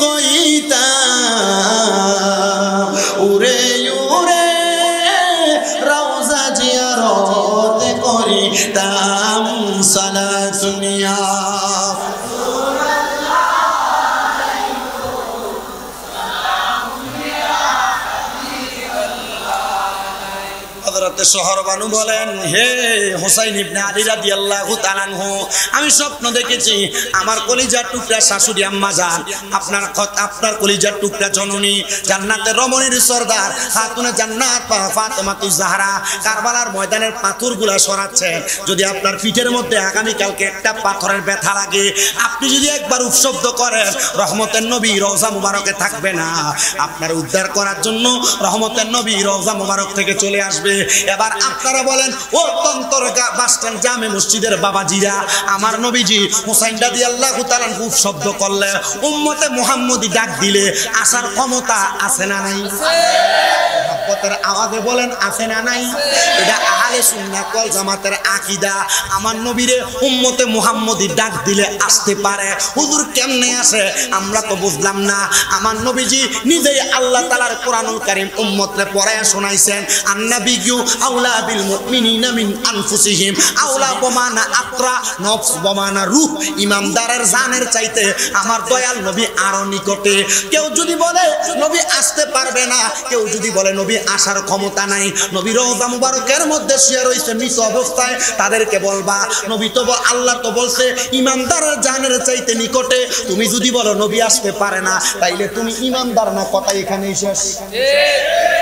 হইতা, উড়ে উড়ে রওজা জিয়ারত করিতাম। সালাতুনিয়া শহরবানু বলেন, হে হুসাইন ইবনে আলী রাদিয়াল্লাহু তাআলা আনহু, আমি স্বপ্ন দেখেছি আমার কলিজার টুকরা শাশুড়ি আম্মা জান, আপনার কলিজার টুকরা জননী, জান্নাতের রমণীর সরদার খাতুনে জান্নাত ফাতেমাতুজ জাহরা কারবালার ময়দানের পাথরগুলা সরাচ্ছেন। যদি আপনার পিঠের মধ্যে আগামীকালকে একটা পাথরের ব্যথা লাগে, আপনি যদি একবার উপশব্দ করেন, রহমতের নবী রওজা মুবারকে থাকবে না, আপনার উদ্ধার করার জন্য রহমতের নবী রওজা মুবারক থেকে চলে আসবে। এবার আপনারা বলেন, ও তন্তর বাসস্ট্যান্ড জামে মসজিদের বাবাজিরা, আমার নবীজি হুসাইন রাদিয়াল্লাহু তাআলা আনহু শব্দ করলে, উম্মতে মুহাম্মদী ডাক দিলে আসার ক্ষমতা আছে না নাই? মহব্বতের আওয়াজে বলেন আছে না নাই? এটা আহলে সুন্নাত ওয়াল জামাতের আকীদা। আমার নবীরে উম্মতে মুহাম্মদী ডাক দিলে আসতে পারে। হুজুর কেমনে আসে আমরা তো বুঝলাম না। আমার নবীজি নিজেই আল্লাহ তাআলার কোরআনুল কারীম উম্মতরে পড়ায়া শোনাইছেন, আন্নাবিয়্যু আউলা বিল মুমিনিনা মিন আনফুসিহিম, আউলা বমানা আত্রা নফস বমানা রূহ। ইমানদারের জানের চাইতে আমার দয়াল নবী আরো নিকটে। কেউ যদি বলে নবী আসতে পারবে না, কেউ যদি বলে নবী আসার ক্ষমতা নাই, নবী রওজা মুবারকের মধ্যে শুয়ে রয়েছে মৃত অবস্থায়, তাদেরকে বলবা নবী তো আল্লাহ তো বলছে ইমানদারের জানের চাইতে নিকটে। তুমি যদি বলো নবী আসতে পারে না, তাইলে তুমি ইমানদার না, কথা এখানেই শেষ।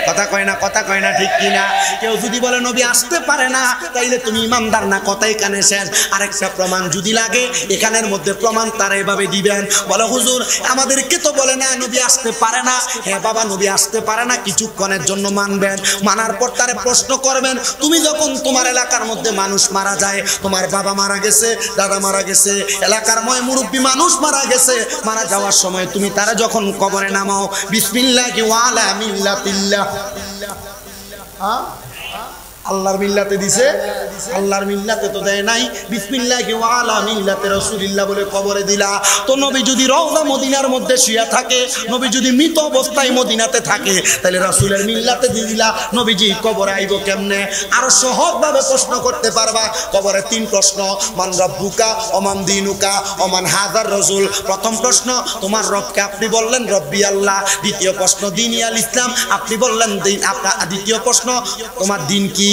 কথা কয় না, কথা কয় না, ঠিক কিনা? কেউ যদি বলে নবী আসতে পারে না, তাইলে তুমি ইমানদার না, কথা এখানে শেষ। আরেকটা প্রমাণ যদি লাগে এখানের মধ্যে প্রমাণ তারা এভাবে দিবেন, বলে হুজুর আমাদেরকে তো বলে না নবী আসতে পারে না। হ্যাঁ বাবা, নবী আসতে পারে না, কিছুক্ষণের জন্য মানবেন। মানার পর তারে প্রশ্ন করবেন, তুমি যখন তোমার এলাকার মধ্যে মানুষ মারা যায়, তোমার বাবা মারা গেছে, দাদা মারা গেছে, এলাকার ময় মুরব্বী মানুষ মারা গেছে, মারা যাওয়ার সময় তুমি তারা যখন কবরে নামাও বিসমিল্লাহি ওয়া আলা মিল্লাতিল্লাহ, আল্লাহর মিল্লাতে দিছে, আল্লাহর মিল্লাতে তো দেয় নাই, বিসমিল্লাহি ওয়া আলা মিল্লাতে রাসূলিল্লাহ বলে কবরে দিলা। তো নবী যদি রওজা মদিনার মধ্যে শুয়ে থাকে, নবী যদি মৃত অবস্থায় মদিনাতে থাকে, তাহলে রাসূলের মিল্লাতে দিয়ে দিলা, নবীজি কবরে আইব কেমনে? আরো সহজভাবে প্রশ্ন করতে পারবা। কবরে 3 প্রশ্ন, মান রাব্বুকা ওমান দীনুকা ওমান হাযার রাসূল। প্রথম প্রশ্ন তোমার রবকে, আপনি বললেন রব্বি আল্লাহ। দ্বিতীয় প্রশ্ন দীনি আল ইসলাম, আপনি বললেন দিন আপনার। দ্বিতীয় প্রশ্ন তোমার দিন কি,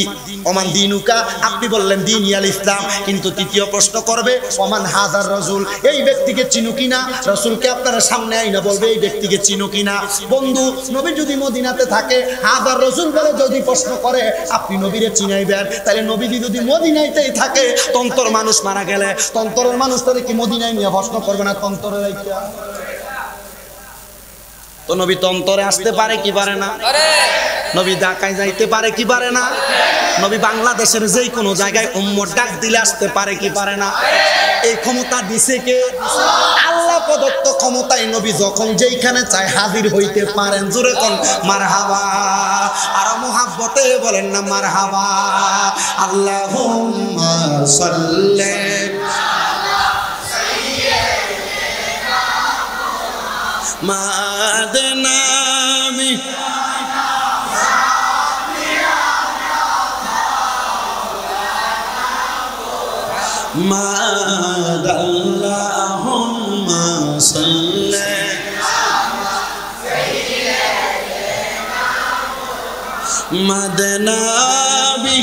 ওমান দীনুকা, আপনি বললেন দীন আল ইসলাম। কিন্তু তৃতীয় প্রশ্ন করবে ওমান হাযার রাসূল, এই ব্যক্তিকে চিনো কিনা? রাসূলকে আপনারা সামনে আইনা বলবে এই ব্যক্তিকে চিনো কিনা? বন্ধু, নবী যদি মদিনাতে থাকে, হাযার রাসূল বলে যদি প্রশ্ন করে, আপনি নবীরে চিনাইবেন। তাহলে নবী যদি মদিনাতেই থাকে, তন্তর মানুষ মারা গেলে তন্তরের মানুষ তাহলে কি মদিনায় নিয়ে প্রশ্ন করবে না? তন্তরে রাইখা তো নবী তন্তরে আসতে পারে কি পারে না? নবী ঢাকায় যাইতে পারে কি পারে না? নবী বাংলাদেশের যেই কোনো জায়গায় উম্মত ডাক দিলে আসতে পারে কি পারে না? এই ক্ষমতা দিছে কে? আল্লাহ প্রদত্ত ক্ষমতায় নবী যখন যেইখানে চায় হাজির হইতে পারেন। জোরে কোন মারহাবা, আর মুহাব্বতে বলেন না মারহাবা। আল্লাহুম্মা সাল্লি মাদনামি মাদাল্লাহুম্মা সাল্লি মাদনাবি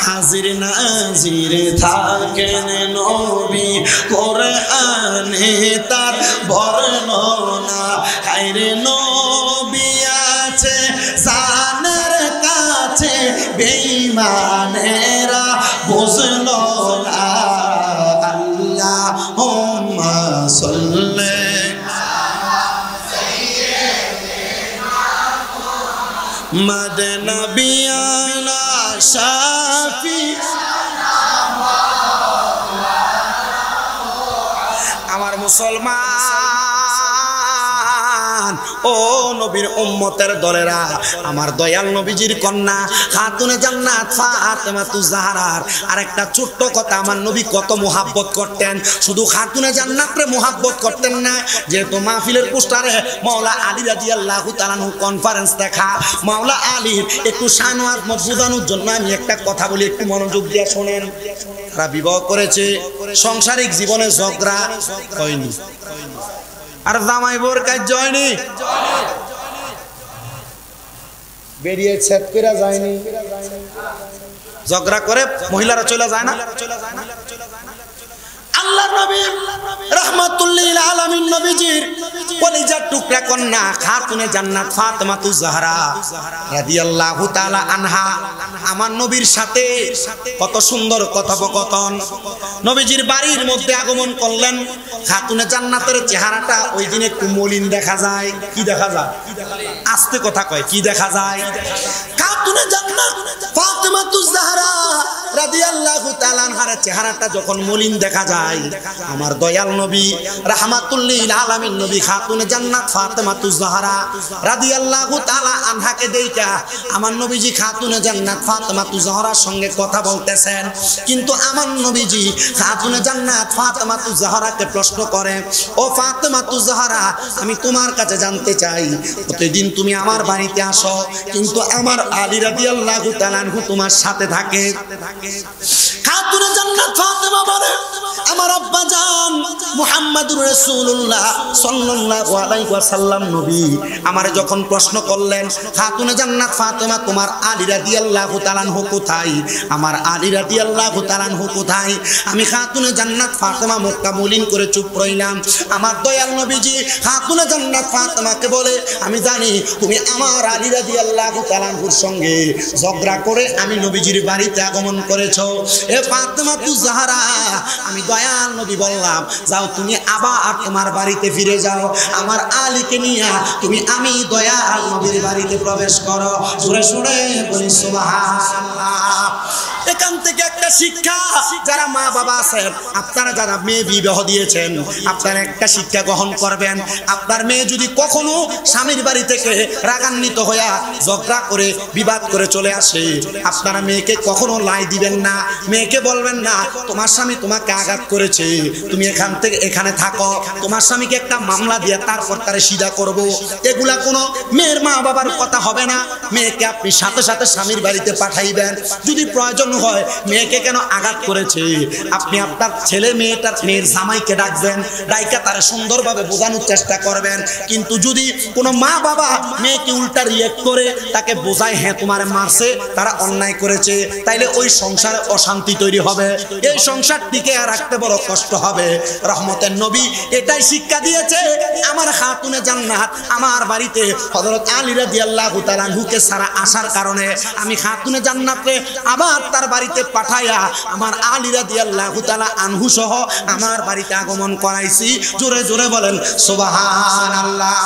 হাজির নাজির থাকেন নবী, কোরআনে তার বর্ণনা। হায়রে নবী আছে জানের কাছে, বেঈমানেরা বুঝলো না। আল্লাহুম্মা সাল্লি মদনবিয়ানা শাফি। আমার মুসলমান ও নবীর উম্মতের দলেরা, আমার দয়াল নবীজির কন্যা খাতুনে জান্নাত ফাতেমাতুজ জাহরার আরেকটা ছোট্ট কথা, আমার নবী কত মুহাব্বত করতেন। শুধু খাতুনে জান্নাতরে মুহাব্বত করতেন না, যেহেতু মাহফিলের পোস্টারে মাওলা আলী রাদিয়াল্লাহু তাআলা কনফারেন্স দেখা, মাওলা আলীর একটু শানওয়াজ বোঝানোর জন্য আমি একটা কথা বলি, একটু মনোযোগ দিয়ে শোনেন। তারা বিবাহ করেছে, সাংসারিক জীবনে ঝগড়া হয়নি, আর জামাই বোর কাজ হয়নি, বেরিয়ে ছেদ করে যায়নি। ঝগড়া করে মহিলারা চলে যায় না? আল্লাহর নবী রাহমাতুল লিল আলামিন নবীজির কলিজার টুকরা কন্যা খাতুনে জান্নাত ফাতেমাতুজ জাহরা রাদিয়াল্লাহু তাআলা আনহা আমার নবীর সাথে কত সুন্দর কথোপকথন। নবীজির বাড়ির মধ্যে আগমন করলেন। খাতুনে জান্নাতের চেহারাটা ওই দিন একটু মলিন দেখা যায়। কি দেখা যায়? আস্তে কথা কয়, কি দেখা যায়? খাতুনে জান্নাত ফাতেমাতুজ জাহরা রাদিয়াল্লাহু তাআলা আনহার চেহারাটা যখন মলিন দেখা যায়, আমার দয়াল নবী রাহমাতুল লিল আলামিন নবী খাতুনে জান্নাত ফাতেমাতুজ জাহরা রাদিয়াল্লাহু তাআলা আনহাকে দেখা আমার নবীজি খাতুনে জান্নাত ফাতেমাতুজ জাহরার সঙ্গে কথা বলতেছেন। কিন্তু আমার নবীজি খাতুনে জান্নাত ফাতেমাতুজ জাহরাকে প্রশ্ন করে, ও ফাতেমাতুজ জাহরা, আমি তোমার কাছে জানতে চাই, প্রতিদিন তুমি আমার বাড়িতে আসো, কিন্তু আমার আলী রাদিয়াল্লাহু তাআলা আনহু তোমার সাথে থাকে। খাতুনে জান্নাত ফাতেমা বলে, আমার আব্বা জান মুহাম্মাদুর রাসূলুল্লাহ সাল্লাল্লাহু আলাইহি ওয়াসাল্লাম নবী আমারে যখন প্রশ্ন করলেন, খাতুনে জান্নাত ফাতেমা, তোমার আলী রাদিয়াল্লাহু তাআলা আনহু কোথায়, আমার আলী রাদিয়াল্লাহু তাআলা আনহু কোথায়? আমি খাতুনে জান্নাত ফাতেমা মুখটা মলিন করে চুপ রইলাম। আমার দয়াল নবীজি খাতুনে জান্নাত ফাতেমাকে বলে, আমি জানি তুমি আমার আলী রাদিয়াল্লাহু তাআলা আনহুর সঙ্গে ঝগড়া করে আমি নবীজির বাড়িতে আগমন করেছো। এ ফাতেমাতুজ জাহরা, আমি দয়াল নবী বললাম, যাও তুমি আবার তোমার বাড়িতে ফিরে যাও, আমার আলীকে নিয়ে তুমি আমি দয়াল নবীর বাড়িতে প্রবেশ করো। সুরে সুরে বলি সুবহানাল্লাহ। এখান থেকে একটা শিক্ষা, যারা মা বাবা আছেন, আপনারা যারা মেয়ে বিবাহ দিয়েছেন, আপনারা একটা শিক্ষা গ্রহণ করবেন। আপনার মেয়ে যদি কখনো স্বামীর বাড়ি থেকে রাগান্বিত হইয়া ঝগড়া করে বিবাদ করে চলে আসে, আপনারা মেয়েকে কখনো লাই দিবেন না। মেয়েকে বলবেন না, তোমার স্বামী তোমাকে আঘাত করেছে, তুমি এখান থেকে এখানে থাকো, তোমার স্বামীকে একটা মামলা দিয়ে তারপর তারে সিধা করব। এগুলা কোনো মেয়ের মা বাবার কথা হবে না। মেয়েকে আপনি সাথে সাথে স্বামীর বাড়িতে পাঠাইবেন। যদি প্রয়োজন হয়, মেয়েকে কেন আঘাত করেছে, আপনি আপনার ছেলে মেয়ের জামাইকে ডাকবেন, ডাইকা তারা সুন্দরভাবে বোঝানোর চেষ্টা করবেন। কিন্তু যদি কোনো মা বাবা মেয়েকে উল্টা রিয়েক্ট করে তাকে বোঝায়, হ্যাঁ তোমার মারছে, তারা অন্যায় করেছে, তাইলে ওই সংসারে অশান্তি তৈরি হবে, এই সংসার টিকে রাখতে বড় কষ্ট হবে। রহমতের নবী এটাই শিক্ষা দিয়েছে। আমার খাতুনে জান্নাত আমার বাড়িতে হযরত আলী রাদিয়াল্লাহু তাআলা আনহুকে সারা আসার কারণে আমি খাতুনে জান্নাতকে আবার তার বাড়িতে পাঠাইয়া আমার আলী রাদিয়াল্লাহু তাআলা আনহু সহ আমার বাড়িতে আগমন করাইছি। জোরে জোরে বলেন সুবহানাল্লাহ।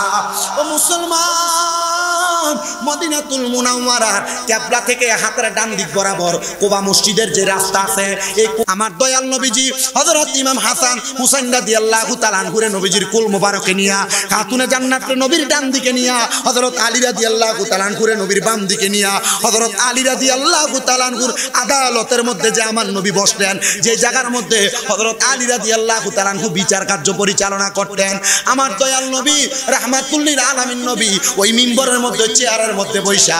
ও মুসলমান, মদিনাতুল মুনাওয়ারার কিবলা থেকে হাতের ডান দিক বরাবর কুবা মসজিদের যে রাস্তা আছে, এই আমার দয়াল নবীজি হযরত ইমাম হাসান হুসাইন রাদিয়াল্লাহু তাআলা আনহুরে নবীজির কুল মোবারকে নিয়া খাতুনে জান্নাতকে নবীর ডান দিকে নিয়া, হযরত আলী রাদিয়াল্লাহু তাআলা আনহুরে নবীর বাম দিকে নিয়া, হযরত আলী রাদিয়াল্লাহু তাআলা আনহুর আদালতের মধ্যে যে আমার নবী বসতেন, যে জায়গার মধ্যে হযরত আলী রাদিয়াল্লাহু তাআলা আনহু বিচার কার্য পরিচালনা করতেন, আমার দয়াল নবী রাহমাতুল লিল আলামিন নবী ওই মিম্বরের মধ্যে চেয়ারের মধ্যে বৈশা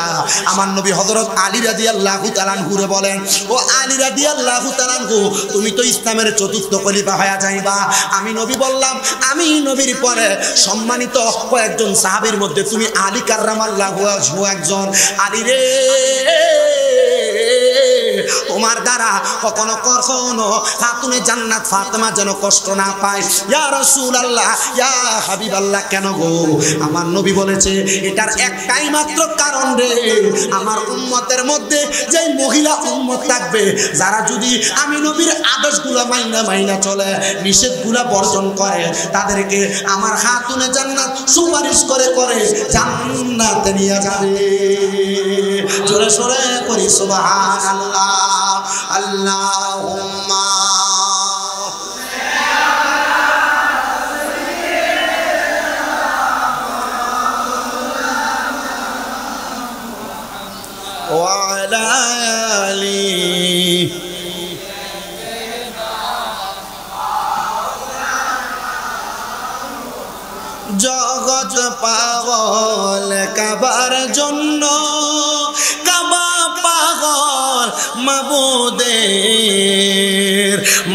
আমার নবী হযরত আলী রাদিয়াল্লাহু তাআলা আনহুরে বলেন, ও আলী রাদিয়াল্লাহু তাআলা আনহু, তুমি তো ইসলামের চতুর্থ খলিফা হয়ে যাইবা। আমি নবী বললাম, আমি নবীর পরে সম্মানিত কয়েকজন সাহাবীর মধ্যে তুমি আলী কাররামাল্লাহু ওয়াজহু একজন। আলী রে, তোমার দ্বারা কখনো কখনো খাতুনে জান্নাত ফাতেমা যেন কষ্ট না পায়। ইয়া রাসূলুল্লাহ, ইয়া হাবিবাল্লাহ। কেন গো? আমার নবী বলেছে, এটার একটাই মাত্র কারণ রে, আমার উম্মতের মধ্যে যে মহিলা উম্মত থাকবে, যারা যদি আমি নবীর আদেশগুলো মাইনা চলে, নিষেধগুলো বর্জন করে, তাদেরকে আমার খাতুনে জান্নাত সুপারিশ করে করে জান্নাতে নিয়ে যাবে। জোরে সোরে করি সুবহানাল্লাহ। আল্লাহুম্মা ওয়া আলা আলি জগৎ পাগল কাবার জন্য, কাবা পাগল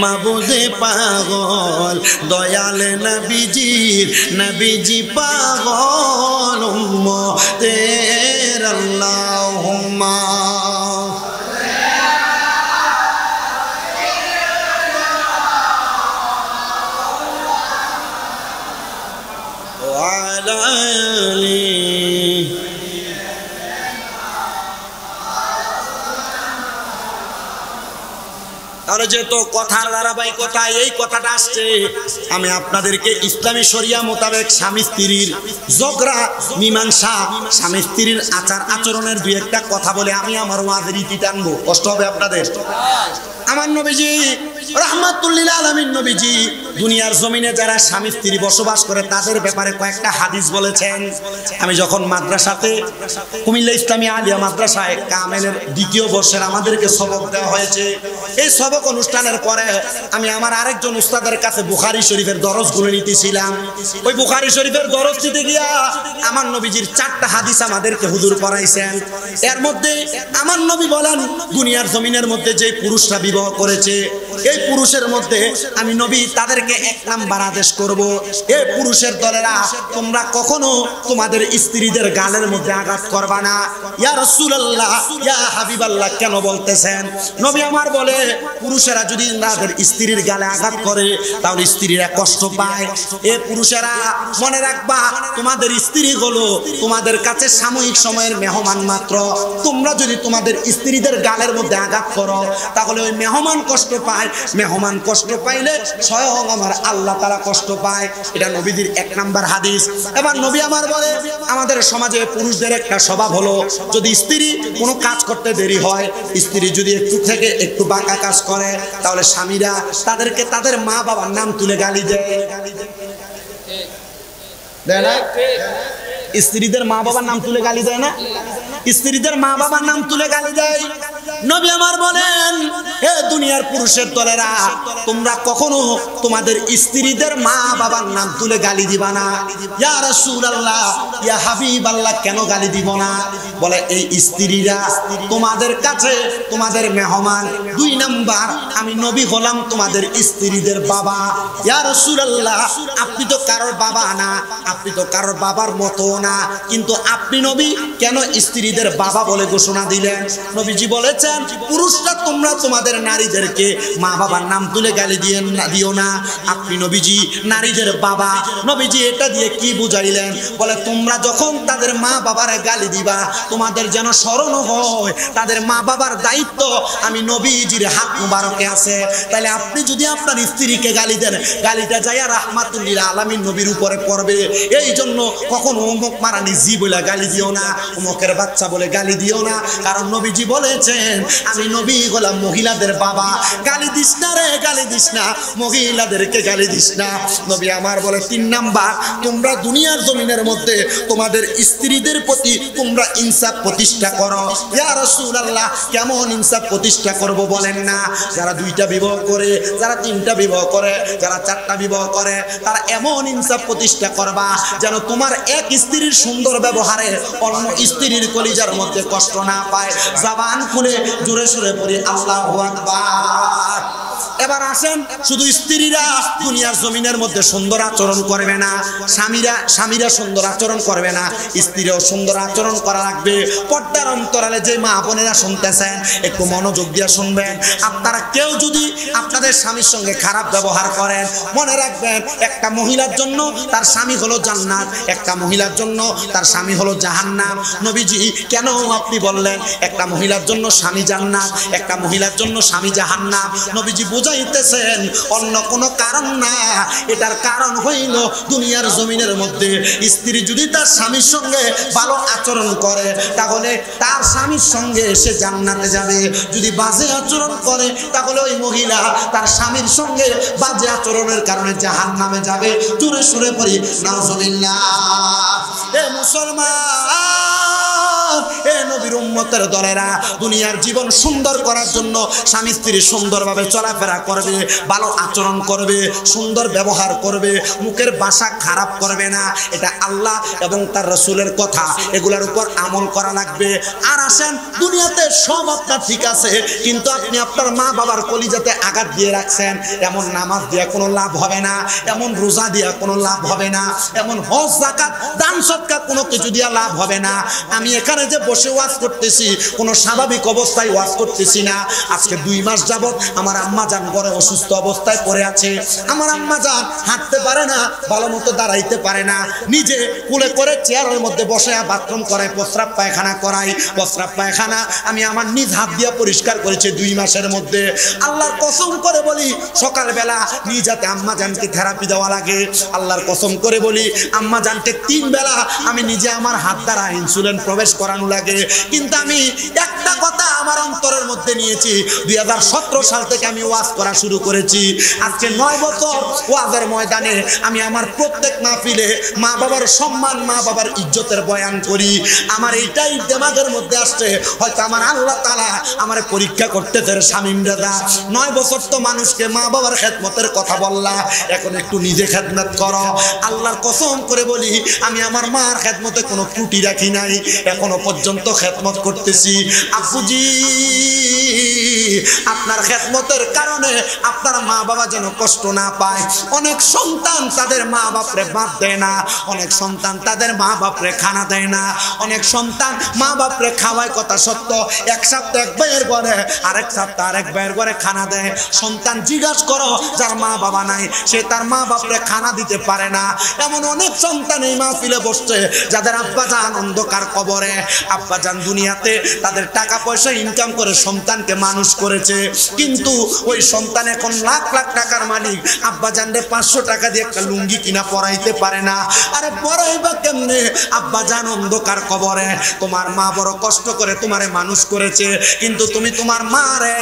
মাবুদে পাগল দয়াল নবীজি পাগল উম্মতের। আল্লাহুম্মা ওয়া আলা আলি তাহলে যেহেতু কথার ধারাবাহিকতা এই কথাটা আসছে, আমি আপনাদেরকে ইসলামী শরিয়া মোতাবেক স্বামী স্ত্রীর ঝগড়া মীমাংসা, স্বামী স্ত্রীর আচার আচরণের দুই একটা কথা বলে আমি আমার ওয়াজের ইতি টানবো। কষ্ট হবে আপনাদের? আমার নবীজি রাহমাতুল্লিল আলামিন নবীজি দুনিয়ার জমিনে যারা স্বামী স্ত্রী বসবাস করে তাদের ব্যাপারে কয়েকটা হাদিস বলেছেন। আমি যখন মাদ্রাসাতে কুমিল্লা ইসলামী আলিয়া মাদ্রাসায় কামেলের দ্বিতীয় বর্ষের আমাদেরকে সবক দেওয়া হয়েছে, এই সবক অনুষ্ঠানের পরে আমি আমার আরেকজন উস্তাদের কাছে বুখারী শরীফের দরজগুলো নিতেছিলাম। ওই বুখারী শরীফের দরজ দিতে গিয়া আমার নবীজির 4টা হাদিস আমাদেরকে হুজুর পড়াইছেন। এর মধ্যে আমার নবী বলেন, দুনিয়ার জমিনের মধ্যে যে পুরুষরা বিবাহ করেছে এই পুরুষের মধ্যে আমি নবী তাদেরকে 1 নাম্বার আদেশ করব, এই পুরুষের দলেরা তোমরা কখনো তোমাদের স্ত্রীদের গালের মধ্যে আঘাত করবা না। ইয়া রাসূলুল্লাহ, ইয়া হাবিবাল্লাহ, কেন বলতেছেন? নবী আমার বলে, পুরুষেরা যদি তাদের স্ত্রীর গালে আঘাত করে তাহলে স্ত্রীরা কষ্ট পায়। এ পুরুষেরা মনে রাখবা, তোমাদের স্ত্রীগুলো তোমাদের কাছে সাময়িক সময়ের মেহমান মাত্র। তোমরা যদি তোমাদের স্ত্রীদের গালের মধ্যে আঘাত করো তাহলে ওই মেহমান কষ্ট পায়, মেহমান কষ্ট পাইলে স্বয়ং আমার আল্লাহ তাআলা কষ্ট পায়। এটা নবীজির 1 নাম্বার হাদিস। এবার নবী আমার বলে, আমাদের সমাজে পুরুষদের একটা স্বভাব হলো, যদি স্ত্রী কোনো কাজ করতে দেরি হয়, স্ত্রী যদি একটু থেকে একটু বাঁকা কাজ করে তাহলে স্বামীরা তাদেরকে তাদের মা বাবার নাম তুলে গালি দেয় না? স্ত্রীদের মা বাবার নাম তুলে গালি দেয় না? স্ত্রীদের মা বাবার নাম তুলে গালি দেয়। নবী আমার বলেন, হে দুনিয়ার পুরুষের দলেরা, তোমরা কখনো তোমাদের স্ত্রীদের মা বাবার নাম তুলে গালি দিবা না। ইয়া রাসূলুল্লাহ, ইয়া হাবিবাল্লাহ, কেন গালি দিব না? বলে, এই স্ত্রীরা তোমাদের কাছে তোমাদের মেহমান। 2 নাম্বার, আমি নবী হলাম তোমাদের স্ত্রীদের বাবা। ইয়া রাসূলুল্লাহ, আপনি তো কারোর বাবা না, আপনি তো কারোর বাবার মতো না, কিন্তু আপনি নবী কেন স্ত্রীদের বাবা বলে ঘোষণা দিলেন? নবীজি বলেছেন, পুরুষরা তোমরা তোমাদের নারীদেরকে মা বাবার নাম তুলে গালি দিও না। আপনি নবীজি নারীদের বাবা। নবীজি এটা দিয়ে কি বুঝাইলেন? বলে, তোমরা যখন তাদের মা বাবার গালি দিবা তোমাদের যেন স্মরণ হয় তাদের মা বাবার দায়িত্ব আমি নবীজির হাত মুবারকে আছে। তাহলে আপনি যদি আপনার স্ত্রীকে গালি দেন, গালিটা যাইয়া রাহমাতুল্লিল আলামিন নবীর উপরে পড়বে। এই জন্য কখনো অমুক মারানি জি বলে গালি দিও না, অমুকের বাচ্চা বলে গালি দিও না, কারণ নবীজি বলেছেন আমি নবী হলাম মহিলাদের বাবা। গালি দিস না রে, গালি দিস না, মহিলাদেরকে গালি দিস না। নবী আমার বলে, 3 নাম্বার, তোমরা দুনিয়ার জমিনের মধ্যে তোমাদের স্ত্রীদের প্রতি তোমরা ইনসাফ প্রতিষ্ঠা করো। ইয়া রাসূলুল্লাহ, কেমন ইনসাফ প্রতিষ্ঠা করব বলেন না? যারা 2টা বিবাহ করে, যারা 3টা বিবাহ করে, যারা 4টা বিবাহ করে, তারা এমন ইনসাফ প্রতিষ্ঠা করবা যেন তোমার এক স্ত্রীর সুন্দর ব্যবহারে অন্য স্ত্রীর কলিজার মধ্যে কষ্ট না পায়। জবান খুলে জোরে সোরে পড়ি আল্লাহু আকবার। এবার আসেন, শুধু স্ত্রীরা দুনিয়ার জমিনের মধ্যে সুন্দর আচরণ করবে না, স্বামীরা সুন্দর আচরণ করবে না, স্ত্রীরাও সুন্দর আচরণ করা লাগবে। পর্দার অন্তরালে যে মা বোনেরা শুনতেছেন একটু মনোযোগ দিয়ে শুনবেন। আপনারা কেউ যদি আপনাদের স্বামীর সঙ্গে খারাপ ব্যবহার করেন, মনে রাখবেন একটা মহিলার জন্য তার স্বামী হলো জান্নাত, একটা মহিলার জন্য তার স্বামী হলো জাহান্নাম। নবীজি কেন আপনি বললেন একটা মহিলার জন্য স্বামী জান্নাত, একটা মহিলার জন্য স্বামী জাহান্নাম? নবীজি বুঝাইতেছেন অন্য কোনো কারণ না, এটার কারণ হইল দুনিয়ার জমিনের মধ্যে স্ত্রী যদি তার স্বামীর সঙ্গে ভালো আচরণ করে তাহলে তার স্বামীর সঙ্গে সে জান্নাতে যাবে। যদি বাজে আচরণ করে তাহলে ওই মহিলা তার স্বামীর সঙ্গে বাজে আচরণের কারণে জাহান্নামে যাবে। জোরে সুরে পড়ি নাউজুবিল্লাহ। এ মুসলমান, এ নবীর উম্মতের দলেরা, দুনিয়ার জীবন সুন্দর করার জন্য স্বামী স্ত্রী সুন্দরভাবে চলাফেরা করবে, ভালো আচরণ করবে, সুন্দর ব্যবহার করবে, মুখের ভাষা খারাপ করবে না। এটা আল্লাহ এবং তার রাসূলের কথা, এগুলোর উপর আমল করা লাগবে। আর আসেন, দুনিয়াতে সব আপনার ঠিক আছে, কিন্তু আপনি আপনার মা বাবার কলিজাতে আঘাত দিয়ে রাখছেন। এমন নামাজ দিয়া কোনো লাভ হবে না, এমন রোজা দিয়া কোনো লাভ হবে না, এমন হজ যাকাত দান সদকা কোনো কিছু দিয়া লাভ হবে না। আমি এখানে এখানে যে বসে ওয়াজ করতেছি কোনো স্বাভাবিক অবস্থায় ওয়াজ করতেছি না। আজকে 2 মাস যাবত আমার আম্মা জান ঘরে অসুস্থ অবস্থায় পড়ে আছে। আমার আম্মা জান হাঁটতে পারে না, ভালো মতো দাঁড়াইতে পারে না, নিজে কুলে করে চেয়ারের মধ্যে বসে বাথরুম করায়, প্রস্রাব পায়খানা করাই। প্রস্রাব পায়খানা আমি আমার নিজ হাত দিয়ে পরিষ্কার করেছি 2 মাসের মধ্যে। আল্লাহর কসম করে বলি সকালবেলা নিজ হাতে আম্মা জানকে থেরাপি দেওয়া লাগে। আল্লাহর কসম করে বলি আম্মা জানকে 3 বেলা আমি নিজে আমার হাত দ্বারা ইনসুলিন প্রবেশ করানো লাগে। কিন্তু আমি একটা কথা আমার অন্তরের মধ্যে নিয়েছি, 2017 সাল থেকে আমি ওয়াজ করা শুরু করেছি। আজকে 9 বছর ওয়াজের ময়দানে আমি আমার প্রত্যেক মাহফিলে মা বাবার সম্মান, মা বাবার ইজ্জতের বয়ান করি। আমার এইটাই দিমাগের মধ্যে আসছে, হয়তো আমার আল্লাহ তাআলা আমারে পরীক্ষা করতেছে। শামীম রাজা 9 বছর তো মানুষকে মা বাবার খেদমতের কথা বললা, এখন একটু নিজে খেদমত করো। আল্লাহর কসম করে বলি আমি আমার মার খেদমতে কোনো ত্রুটি রাখি নাই, এখনো পর্যন্ত খেদমত করতেছি। আব্বুজি আপনার খেদমতের কারণে আপনার মা বাবা যেন কষ্ট না পায়। অনেক সন্তান তাদের মা বাপরে বাদ দেয় না, অনেক সন্তান তাদের মা বাপরে খানা দেয় না, অনেক সন্তান মা বাপরে খাওয়ায় কথা সত্য, এক সপ্তাহ এক ভাইয়ের ঘরে, আরেক সপ্তাহ আরেক ভাইয়ের ঘরে খানা দেয়। সন্তান জিজ্ঞাসা করো যার মা বাবা নাই সে তার মা বাপরে খানা দিতে পারে না। এমন অনেক সন্তান এই মাহফিলে বসছে যাদের আব্বা জান অন্ধকার কবরে। আব্বা জান দুনিয়াতে তাদের টাকা পয়সা ইনকাম করে সন্তানকে মানুষ করেছে, কিন্তু ওই সন্তান এখন লাখ লাখ টাকার মালিক, আব্বা জানরে 500 টাকা দিয়ে একটা লুঙ্গি কিনা পরাইতে পারে না। আরে পরাইবা কেমনে? আব্বা জান অন্ধকার কবরে। তোমার মা বড় কষ্ট করে তোমারে মানুষ করেছে, কিন্তু তুমি তোমার মারে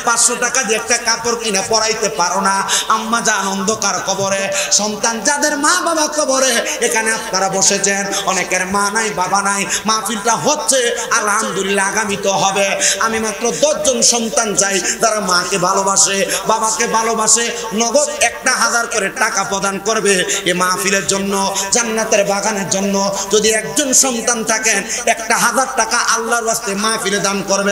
500 টাকা দিয়ে একটা কাপড় কিনা পরাইতে পারো না। আম্মা জান অন্ধকার কবরে। সন্তান যাদের মা বাবা কবরে, এখানে আপনারা বসেছেন, অনেকের মা নাই বাবা নাই, মাহফিলটা হচ্ছে আলহামদুলিল্লাহ, আগামী তো হবে। আমি মাত্র 10 জন সন্তান চাই যারা মাকে ভালোবাসে, বাবাকে ভালোবাসে, নগদ 1000 করে টাকা প্রদান করবে এই মাহফিলের জন্য, জান্নাতের বাগানের জন্য। যদি একজন সন্তান থাকেন 1000 টাকা আল্লাহর ওয়াস্তে মাহফিলে দান করবেন।